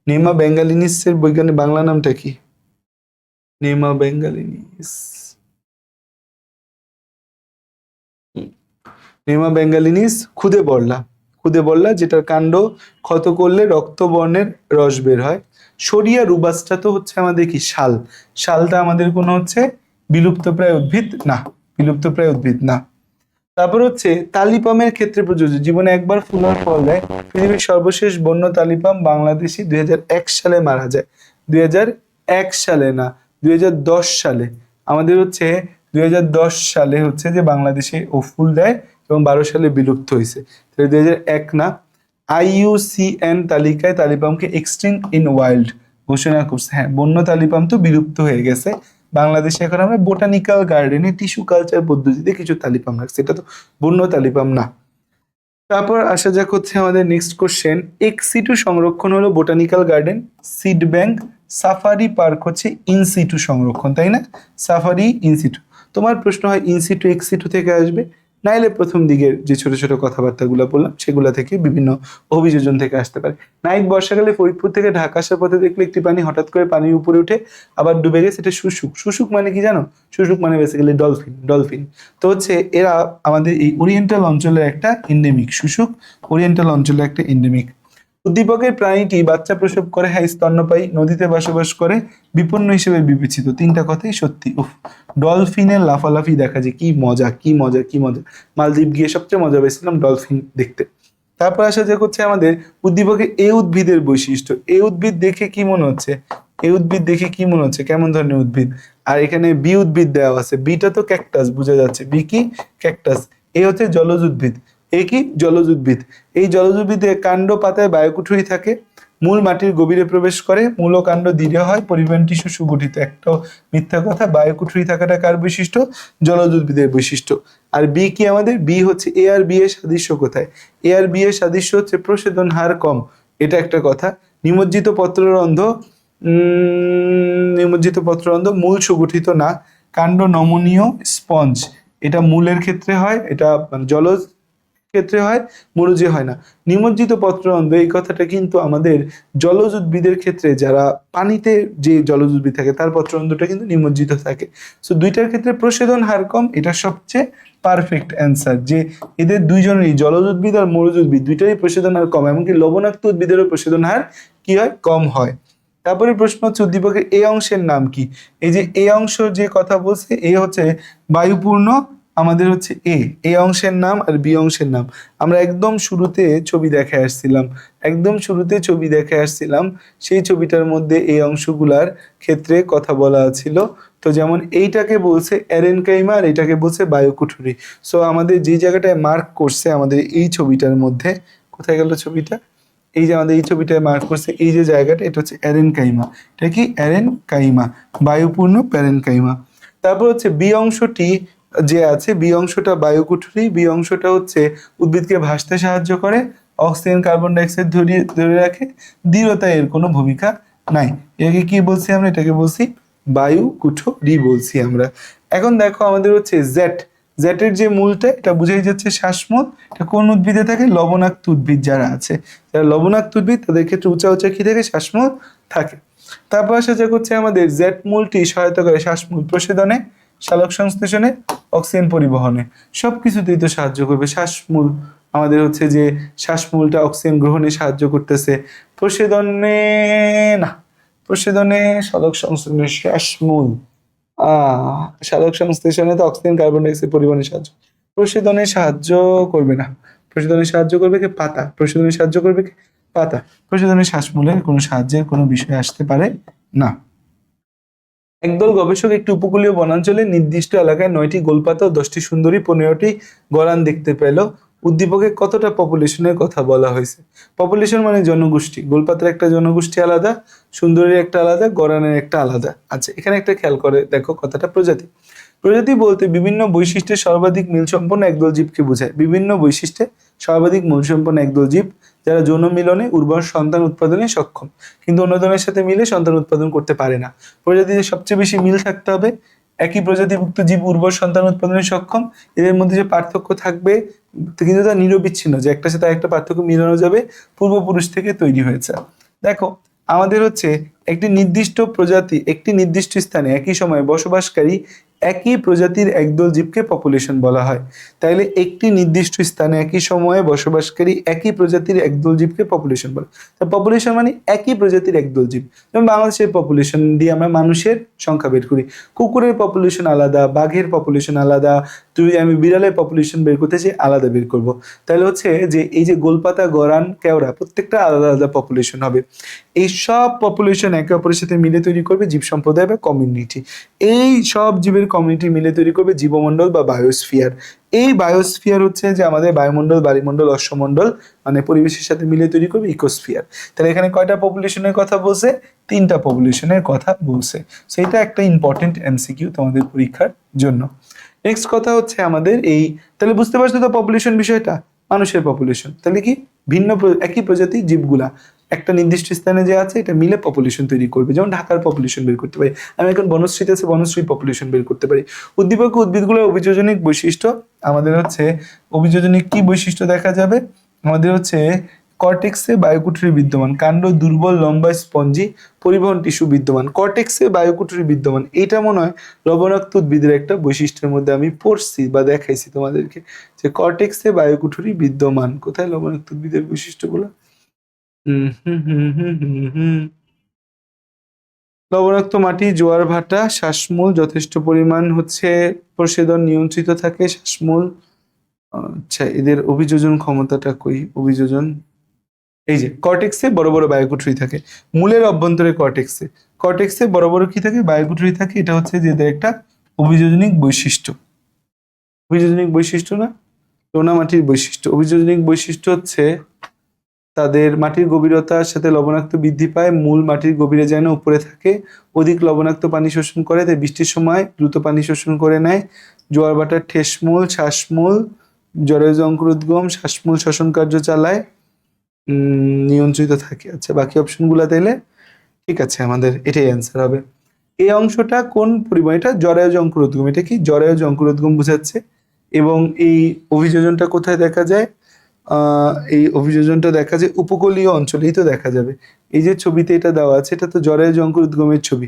নেমা বেঙ্গালিনিস এর বৈজ্ঞানিক বাংলা নামটা কি? নেমা বেঙ্গালিনিস, নেমা বেঙ্গালিনিস খুদে বল্লা। খুদে বল্লা, যেটার কাণ্ড ক্ষত করলে রক্তবর্ণের রস বের হয়। সরিয়া রুবাসটা তো হচ্ছে আমাদের কি? শাল। শালটা আমাদের কোনো হচ্ছে বিলুপ্তপ্রায় উদ্ভিদ না, বিলুপ্তপ্রায় উদ্ভিদ না। তারপর হচ্ছে তালিপামের ক্ষেত্রে প্রযোজ্য। জীবনে একবার ফুল আর ফল দেয়। পৃথিবীর সর্বশেষ বন্য তালিপাম বাংলাদেশি 2001 সালে মারা যায়। 2001 সালে না, 2010 সালে। আমাদের হচ্ছে 2010 সালে হচ্ছে যে বাংলাদেশে ও ফুল দেয় এবং 12 সালে বিলুপ্ত হয়েছে। 2001 না। IUCN তালিকায় তালিপামকে এক্সটিংক্ট ইন ওয়াইল্ড ঘোষণা করছে। হ্যাঁ, বন্য তালিপাম তো বিলুপ্ত হয়ে গেছে। বাংলাদেশে এখন আমরা বোটানিক্যাল গার্ডেনে টিস্যু কালচার পদ্ধতিতে কিছু তালিপাম রাখছি, এটা তো বন্য তালিপাম না। তারপর আসা যাক হচ্ছে আমাদের নেক্সট কোশ্চেন, এক্সিটু সংরক্ষণ হলো botanical garden, seed bank, safari park হচ্ছে ইনসিটু সংরক্ষণ, তাই না? Safari in situ. তোমার প্রশ্ন হয় ইনসিটু এক্সিটু থেকে আসবে, নাইলে প্রথম দিকের যে ছোট ছোট কথাবার্তাগুলো বললাম সেগুলো থেকে বিভিন্ন অভিযোজন থেকে আসতে পারে। নাইট বর্ষাকালে ফরিদপুর থেকে ঢাকা আসার পথে দেখলে একটি পানি হঠাৎ করে পানির উপরে উঠে আবার ডুবে গেছে, এটা শুশুক। শুশুক মানে কি জানো? শুশুক মানে বেসিক্যালি ডলফিন। ডলফিন তো হচ্ছে এরা আমাদের এই ওরিয়েন্টাল অঞ্চলের একটা এন্ডেমিক। শুশুক ওরিয়েন্টাল অঞ্চলের একটা এন্ডেমিক। উদ্দীপকের প্রাণীটি বাচ্চা প্রসব করে, হ্যাঁ স্তন্যপায়ী, নদীতে বসবাস করে, বিপন্ন হিসেবে বিবেচিত। তিনটা কথাই সত্যি। উফ, ডলফিনের লাফালাফি দেখা যায়, কি মজা কি মজা কি মজা। মালদ্বীপ গিয়ে সবচেয়ে মজা পেয়েছিলাম ডলফিন দেখতে। তারপর আসা যাক হচ্ছে আমাদের উদ্দীপকে এ উদ্ভিদের বৈশিষ্ট্য। এ উদ্ভিদ দেখে কি মনে হচ্ছে? এই উদ্ভিদ দেখে কি মনে হচ্ছে, কেমন ধরনের উদ্ভিদ? আর এখানে বি উদ্ভিদ দেওয়া আছে, বিটা তো ক্যাকটাস বোঝা যাচ্ছে, বি কি? ক্যাকটাস। এ হচ্ছে জলজ উদ্ভিদ, এ কি? জলজ উদ্ভিদ। এই জলজ উদ্ভিদে কাণ্ড পাতায় বায়ুকুঠুরি থাকে, মূল মাটির গভীরে প্রবেশ করে, মূল ও কাণ্ড দৃঢ় হয়, পরিবাহী টিস্যু সুগঠিত। একটাও মিথ্যা কথা। বায়ুকুঠুরি থাকাটা কার বৈশিষ্ট্য? জলজ উদ্ভিদের বৈশিষ্ট্য। আর বি কি আমাদের? বি হচ্ছে এ আর বি এর সাদৃশ্য কোথায়? এ আর বি এর সাদৃশ্য হচ্ছে প্রসেদন হার কম, এটা একটা কথা। নিমজ্জিত পত্ররন্ধ্র, নিমজ্জিত পত্ররন্ধ্র, মূল সুগঠিত না, কাণ্ড নমনীয় স্পঞ্জ। এটা মূলের ক্ষেত্রে হয়, এটা মানে জলজ ক্ষেত্রে হয়, মরুজে হয় না। নিমজ্জিত পত্ররন্ধ্র এই কথাটা কিন্তু আমাদের জলজ উদ্ভিদের ক্ষেত্রে, যারা পানিতে যে জলজ উদ্ভিদ থাকে তার পত্ররন্ধ্রটা কিন্তু নিমজ্জিত থাকে। সো দুইটার ক্ষেত্রে প্রশোধন হার কম, এটা সবচেয়ে পারফেক্ট অ্যান্সার, যে এদের দুইজনেরই জলজ উদ্ভিদ আর মরুজ উদ্ভিদ দুইটারই প্রশোধন হার কম, এমনকি লবণাক্ত উদ্ভিদেরও প্রশোধন হার কি হয়? কম হয়। তারপরে প্রশ্ন হচ্ছে উদ্দীপকের এই অংশের নাম কি? এই যে এই অংশ যে কথা বলছে, এ হচ্ছে বায়ুপূর্ণ, আমাদের হচ্ছে এ অংশের নাম আর বি অংশের নাম। আমরা একদম শুরুতে ছবি দেখে আসছিলাম, একদম শুরুতে ছবি দেখে আসছিলাম, সেই ছবিটার মধ্যে এই অংশগুলার ক্ষেত্রে কথা বলা ছিল। তো যেমন এইটাকে বলছে অ্যারেনকাইমা আর এইটাকে বলছে বায়ুকুঠুরি। সো আমাদের যে জায়গাটায় মার্ক করছে আমাদের এই ছবিটার মধ্যে, কোথায় গেল ছবিটা? এই যে আমাদের এই ছবিটায় মার্ক করছে এই যে জায়গাটা, এটা হচ্ছে অ্যারেনকাইমা। এটা কি? অ্যারেনকাইমা, বায়ুপূর্ণ প্যারেনকাইমা। তারপর হচ্ছে বি অংশটি যে আছে, বি অংশটা বায়ুকুঠুরি, বি অংশটা হচ্ছে উদ্ভিদকে ভাসতে সাহায্য করে, অক্সিজেন কার্বন ডাইঅক্সাইড ধরে রাখে, দৃঢ়তায় এর কোনো ভূমিকা নাই। এটাকে কি বলছি আমরা? এটাকে বলছি বায়ুকুঠুরি বলছি আমরা। এখন দেখো আমাদের হচ্ছে জেট, জেটের যে মূলটা, এটা বুঝাই যাচ্ছে শ্বাসমূল। এটা কোন উদ্ভিদে থাকে? লবণাক্ত উদ্ভিদ যারা আছে, যারা লবণাক্ত উদ্ভিদ তাদের ক্ষেত্রে উঁচা উঁচা কি থাকে? শ্বাসমূল থাকে। তারপর আসা যাক হচ্ছে আমাদের জেট মূলটি সহায়তা করে শ্বাসমূল প্রশোধনে, সালোক সংশ্লেষণে, অক্সিজেন পরিবহনে, সবকিছুতেই তো সাহায্য করবে শ্বাসমূল। আমাদের হচ্ছে যে শ্বাসমূলটা অক্সিজেন গ্রহণে সাহায্য করতেছে, প্রশোধনে না, প্রশোধনে সালোক সংশ্লেষণে শ্বাসমূল, সালোক সংশ্লেষণে তো অক্সিজেন কার্বন ডাইঅক্সাইড পরিবহনে সাহায্য, প্রশোধনে সাহায্য করবে না। প্রশোধনে সাহায্য করবে কি? পাতা। প্রশোধনে সাহায্য করবে কি? পাতা। প্রশোধনে শ্বাসমূলের কোনো সাহায্যের কোনো বিষয় আসতে পারে না। একদল গবেষক একটি উপকূলীয় বনাঞ্চলে নির্দিষ্ট এলাকায় 9টি গোলপাতা ও 10টি সুন্দরী 15টি গরান দেখতে পেল। উদ্দীপকে কতটা পপুলেশনের কথা বলা হয়েছে? পপুলেশন মানে জনগোষ্ঠী। গোলপাতার একটা জনগোষ্ঠী আলাদা, সুন্দরীর একটা আলাদা, গরানের একটা আলাদা। আচ্ছা, এখানে একটা খেয়াল করে দেখো কথাটা প্রজাতি। প্রজাতি বলতে বিভিন্ন বৈশিষ্ট্যে সর্বাধিক মিল সম্পন্ন একদল জীবকে বোঝায়। বিভিন্ন বৈশিষ্ট্যে সর্বাধিক মিল সম্পন্ন একদল জীব যারা যৌন মিলনে উর্বর সন্তান উৎপাদনে সক্ষম, কিন্তু অন্য ধরনের সাথে মিলে সন্তান উৎপাদন করতে পারে না। প্রজাতিতে সবচেয়ে বেশি মিল থাকতে হবে, একই প্রজাতিভুক্ত জীব উর্বর সন্তান উৎপাদনে সক্ষম, এদের মধ্যে যে পার্থক্য থাকবে কিন্তু তা নিরবিচ্ছিন্ন, যে একটা সাথে একটা পার্থক্য মিলানো যাবে, পূর্বপুরুষ থেকে তৈরি হয়েছে। দেখো আমাদের হচ্ছে একটি নির্দিষ্ট প্রজাতি একটি নির্দিষ্ট স্থানে একই সময়ে বসবাসকারী একই প্রজাতির একদল জীবকে পপুলেশন বলা হয়। তাইলে একটি নির্দিষ্ট স্থানে একই সময়ে বসবাসকারী একই প্রজাতির একদল জীবকে পপুলেশন বলে। তো পপুলেশন মানে একই প্রজাতির একদল জীব। যেমন বাংলাদেশের পপুলেশন দিয়ে আমরা মানুষের সংখ্যা বের করি, কুকুরের পপুলেশন আলাদা, বাঘের পপুলেশন আলাদা, আমি বিড়ালের পপুলেশন বের করতে চাই আলাদা বের করব। তাহলে হচ্ছে যে এই যে গোলপাতা, গরান, কেওড়া প্রত্যেকটা আলাদা আলাদা পপুলেশন হবে। এই সব পপুলেশন একে অপরের সাথে মিলে তৈরি করবে জীব সম্প্রদায় বা কমিউনিটি। এই সব জীবের কমিউনিটি মিলে তৈরি করবে জীবমণ্ডল বা বায়োস্ফিয়ার। এই বায়োস্ফিয়ার হচ্ছে যে আমাদের বায়ুমণ্ডল, বায়ুমণ্ডল, অশ্বমণ্ডল মানে পরিবেশের সাথে মিলে তৈরি করবে ইকোস্ফিয়ার। তাহলে এখানে কয়টা পপুলেশনের কথা বলছে? 3টা পপুলেশনের কথা বলছে। সেটা একটা ইম্পর্টেন্ট এমসিকিউ তোমাদের পরীক্ষার জন্য। নেক্সট কথা হচ্ছে আমাদের এই, তাহলে বুঝতে পারছো তো পপুলেশন বিষয়টা, মানুষের পপুলেশন। তাহলে কি ভিন্ন একই প্রজাতির জীবগুলা একটা নির্দিষ্ট স্থানে যে আছে এটা মিলে পপুলেশন তৈরি করবে। যেমন ঢাকার পপুলেশন বের করতে পারি, আমি এখন বনশ্রীতে আছে বনশ্রী পপুলেশন বের করতে পারি। উদ্দীপক উদ্ভিদগুলোর অভিযোজনিক বৈশিষ্ট্য, আমাদের হচ্ছে অভিযোজনিক কি বৈশিষ্ট্য দেখা যাবে? আমাদের হচ্ছে কর্টেক্সে বায়ুকুঠুরি বিদ্যমান, কাণ্ড দুর্বল, লম্বা, স্পঞ্জি, পরিবহন টিস্যু বিদ্যমান। কর্টেক্সে বায়ুকুঠুরি বিদ্যমান, এটা মনে হয় লবণাক্ত উদ্ভিদের একটা বৈশিষ্ট্যের মধ্যে আমি পড়ছি বা দেখাইছি তোমাদেরকে, যে কর্টেক্সে বায়ুকুঠুরি বিদ্যমান। কোথায় লবণাক্ত উদ্ভিদের বৈশিষ্ট্যগুলো? হুম হুম হুম হুম হুম হুম। লবণাক্ত মাটি, জোয়ার ভাটা, শ্বাসমূল যথেষ্ট পরিমাণ হচ্ছে প্রসেদন নিয়ন্ত্রিত থাকে শ্বাসমূল। আচ্ছা, এদের অভিযোজন ক্ষমতাটা কই? অভিযোজন এই যে কর্টেক্সে বড় বড় বায়োকুটরি থাকে, মূলের অভ্যন্তরে কর্টেক্সে, কর্টেক্সে বড় বড় কি থাকে? বায়োকুটরি থাকে। এটা হচ্ছে যে এদের একটা অভিযোজনিক বৈশিষ্ট্য। অভিযোজনিক বৈশিষ্ট্য না, লোনা মাটির বৈশিষ্ট্য। অভিযোজনিক বৈশিষ্ট্য হচ্ছে তাদের মাটির গভীরতার সাথে লবণাক্ত বৃদ্ধি পায়, মূল মাটির গভীরে যায় না, উপরে থাকে, অধিক লবণাক্ত পানি শোষণ করে, তাই বৃষ্টির সময় দ্রুত পানি শোষণ করে নেয়। জোয়ার ভাটার ঠেসমূল, শ্বাসমূল, জরায়ু অঙ্কুরোদ্গম, শ্বাসমূল শ্বসন কার্য চালায়, নিয়ন্ত্রিত থাকে। আচ্ছা, বাকি অপশনগুলো তাইলে ঠিক আছে, আমাদের এটাই অ্যান্সার হবে। এই অংশটা কোন পরিমাণ? এটা জরায়ু অঙ্কুরোদ্গম। এটা কি? জরায়ু অঙ্কুরোদ্গম বোঝাচ্ছে। এবং এই অভিযোজনটা কোথায় দেখা যায়? এই অভিযোজনটা দেখা যায় উপকূলীয় অঞ্চলেই তো দেখা যাবে। এই যে ছবিতে এটা দেওয়া আছে, এটা তো জরায়ু অঙ্কুরোদ্গমের ছবি।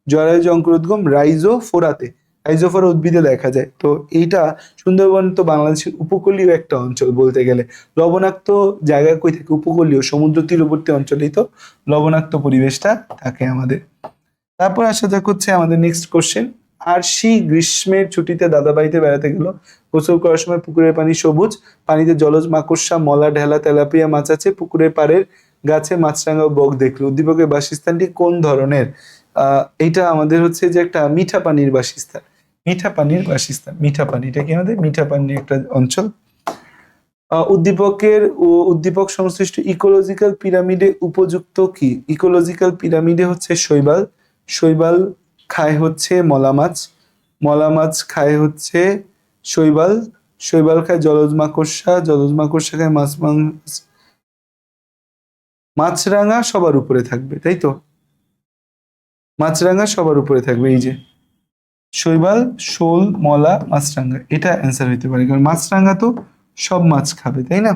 জরায়ু অঙ্কুরোদ্গম রাইজোফোরাতে, রাইজোফোরা উদ্ভিদে দেখা যায়। তো এইটা সুন্দরবন তো বাংলাদেশের উপকূলীয় একটা অঞ্চল বলতে গেলে। লবণাক্ত জায়গা কই থাকে? উপকূলীয় সমুদ্র তীরবর্তী অঞ্চলেই তো লবণাক্ত পরিবেশটা থাকে আমাদের। তারপর আসা যাক হচ্ছে আমাদের নেক্সট কোশ্চেন। আরশি গ্রীষ্মের ছুটিতে দাদাবাড়িতে বেড়াতে গেল। গোসল করার সময় পুকুরের পানি সবুজ, পানিতে জলজ মাকড়সা, মলা, ঢেলা, তেলাপিয়া মাছ আছে। পুকুরের পাড়ের গাছে মাছরাঙা ও বক দেখলো। উদ্দীপকের বাসস্থানটি কোন ধরনের? এইটা আমাদের হচ্ছে যে একটা মিঠা পানির বাসস্থান। মিঠা পানির বাসস্থান, মিঠা পানি, এটা কি আমাদের মিঠা পানির একটা অঞ্চল। উদ্দীপকের ও উদ্দীপক সংশ্লিষ্ট ইকোলজিক্যাল পিরামিডে উপযুক্ত কি? ইকোলজিক্যাল পিরামিডে হচ্ছে শৈবাল, শৈবাল খায় হচ্ছে মলা মাছ, মলা মাছ খায় হচ্ছে শৈবাল, শৈবাল খায় জলজ মাকড়সা, জলজ মাকড়সা খায় মাছ মাছ। মাছরাঙা সবার উপরে থাকবে, তাই তো? মাছরাঙা সবার উপরে থাকবে। এই যে শৈবাল, শোল, মলা, মাছরাঙা, এটা অ্যান্সার হইতে পারে, কারণ মাছরাঙা তো সব মাছ খাবে, তাই না?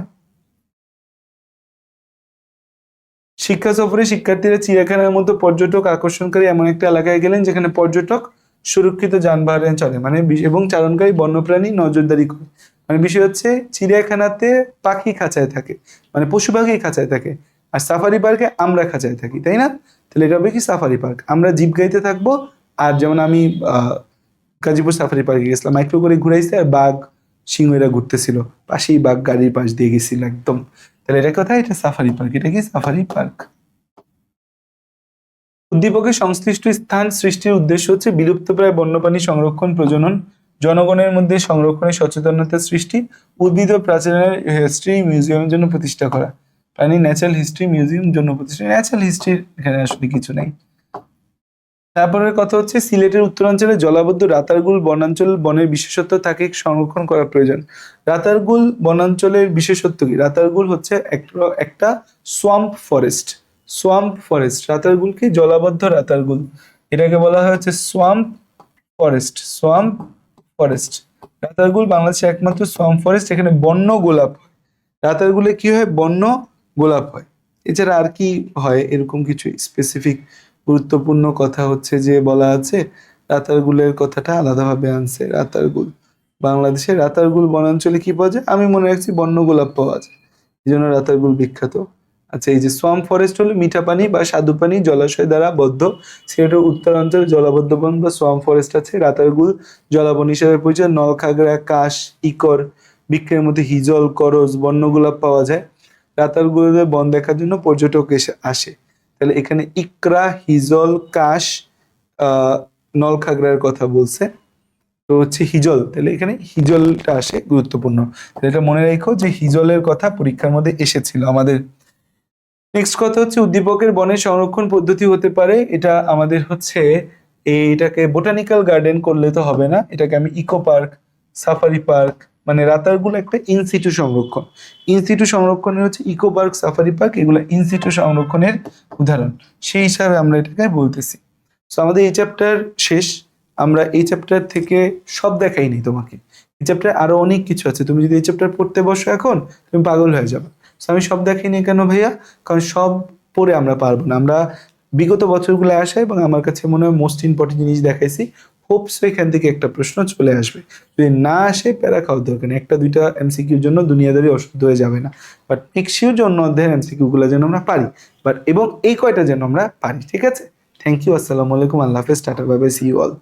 শিক্ষা সফরে শিক্ষার্থীরা চিড়িয়াখানার মতো পর্যটক আকর্ষণকারী এমন একটা এলাকায় গেলেন যেখানে পর্যটক সুরক্ষিত যানবাহনে চলে, মানে এবং চারণকারী বন্যপ্রাণী নজরদারি করে। মানে বিষয় হচ্ছে চিড়িয়াখানাতে পাখি খাঁচায় থাকে, মানে পশু পাখি খাঁচায় থাকে, আর সাফারি পার্কে আমরা খাঁচায় থাকি, তাই না? তাহলে এটা হবে কি? Safari park. আমরা জিপ গাড়িতে থাকবো, আর যেমন আমি গাজীপুর সাফারি পার্কে গেছিলাম, মাইক্রো করে ঘুরাইছে, আর বাঘ সিংহ এরা ঘুরতেছিল, পাশেই বাঘ গাড়ির পাশ দিয়ে গেছিল একদম। তাহলে এটা কোথায়? এটা সাফারি পার্ক। এটা কি? Safari park. উদ্দীপকের সংশ্লিষ্ট স্থান সৃষ্টির উদ্দেশ্য হচ্ছে বিলুপ্তপ্রায় বন্যপ্রাণী সংরক্ষণ, প্রজনন, জনগণের মধ্যে সংরক্ষণের সচেতনতা সৃষ্টি, উদ্ভিদ ও প্রাচীনের হিস্ট্রি মিউজিয়ামের জন্য প্রতিষ্ঠা করা। প্রাণী ন্যাচারাল হিস্ট্রি মিউজিয়াম জন্য প্রতিষ্ঠা। ন্যাচারাল হিস্ট্রির এখানে আসলে কিছু নেই। তারপরের কথা হচ্ছে সিলেটের উত্তরাঞ্চলে জলাবদ্ধ রাতারগুল বনাঞ্চল বনের বিশেষত্ব তাকে সংরক্ষণ করা প্রয়োজন। রাতারগুল বনাঞ্চলের বিশেষত্ব কি? রাতারগুল হচ্ছে একটা swamp forest, swamp forest. Ratargul কি? জলাবদ্ধ রাতারগুল, এটাকে বলা হয় হচ্ছে swamp forest, swamp forest. Ratargul বাংলাদেশের একমাত্র সোয়াম্প ফরেস্ট, এখানে বন্য গোলাপ হয়। রাতারগুলে কি হয়? বন্য গোলাপ হয়। এছাড়া আর কি হয় এরকম কিছু স্পেসিফিক গুরুত্বপূর্ণ কথা হচ্ছে যে বলা আছে, রাতারগুলের কথাটা আলাদাভাবে আনছে। রাতারগুল বাংলাদেশের রাতারগুল বনাঞ্চলে কি পাওয়া যায়? আমি মনে রাখছি বন্য গোলাপ পাওয়া যায়, এই জন্য রাতারগুল বিখ্যাত। আচ্ছা, এই যে সোয়াম্প ফরেস্ট হলো মিঠা পানি বা স্বাদু পানি জলাশয় দ্বারা বদ্ধ। সিলেটের উত্তরাঞ্চলে জলাবদ্ধ বন বা সোয়াম্প ফরেস্ট আছে। রাতারগুল জলাবন হিসেবে পরিচিত। নলখাগড়া, কাশ, ইকর বৃক্ষের মধ্যে হিজল, করজ, বন্য গোলাপ পাওয়া যায়। রাতারগুলোতে বন দেখার জন্য পর্যটক আসে। তাহলে এখানে ইকরা, হিজল, কাশ, নলখাগড়ার কথা বলছে, তো হচ্ছে হিজল। তাহলে এখানে হিজলটা আসে গুরুত্বপূর্ণ। এটা মনে রেখো যে হিজলের কথা পরীক্ষার মধ্যে এসেছিল আমাদের। নেক্সট কথা হচ্ছে উদ্দীপকের বনের সংরক্ষণ পদ্ধতি হতে পারে, এটা আমাদের হচ্ছে এটাকে বোটানিক্যাল গার্ডেন করলে তো হবে না, এটাকে আমি ইকো পার্ক, সাফারি পার্ক, মানে রাতারগুলো একটা ইনসিটু সংরক্ষণ। ইনসিটু সংরক্ষণের হচ্ছে ইকো পার্ক, সাফারি পার্ক, এগুলো ইনসিটু সংরক্ষণের উদাহরণ, সেই হিসাবে আমরা এটাকে বলতেছি। তো আমাদের এই চ্যাপ্টার শেষ। আমরা এই চ্যাপ্টার থেকে সব দেখাইনি তোমাকে, এই চ্যাপ্টারে আরো অনেক কিছু আছে। তুমি যদি এই চ্যাপ্টার পড়তে বসো এখন, তুমি পাগল হয়ে যাবে। তো আমি সব দেখাইনি কেন ভাইয়া? কারণ সব পড়ে আমরা পারবো না। আমরা বিগত বছরগুলো আসে এবং আমার কাছে মনে হয় মোস্ট ইম্পর্টেন্ট জিনিস দেখাইছি, হোপস এখান থেকে একটা প্রশ্ন চলে আসবে। যদি না আসে প্যারা খাওয়ার দরকার নেই, একটা দুইটা এমসিকিউর জন্য দুনিয়াদারি অশুদ্ধ হয়ে যাবে না। বাট মেক শিওর যে অন্য অধ্যায়ের এমসিকিউ গুলো যেন আমরা পারি, বাট এবং এই কয়টা যেন আমরা পারি। ঠিক আছে, থ্যাংক ইউ, আসসালামু আলাইকুম, আল্লাহ হাফেজ, tata, bye bye, see you all.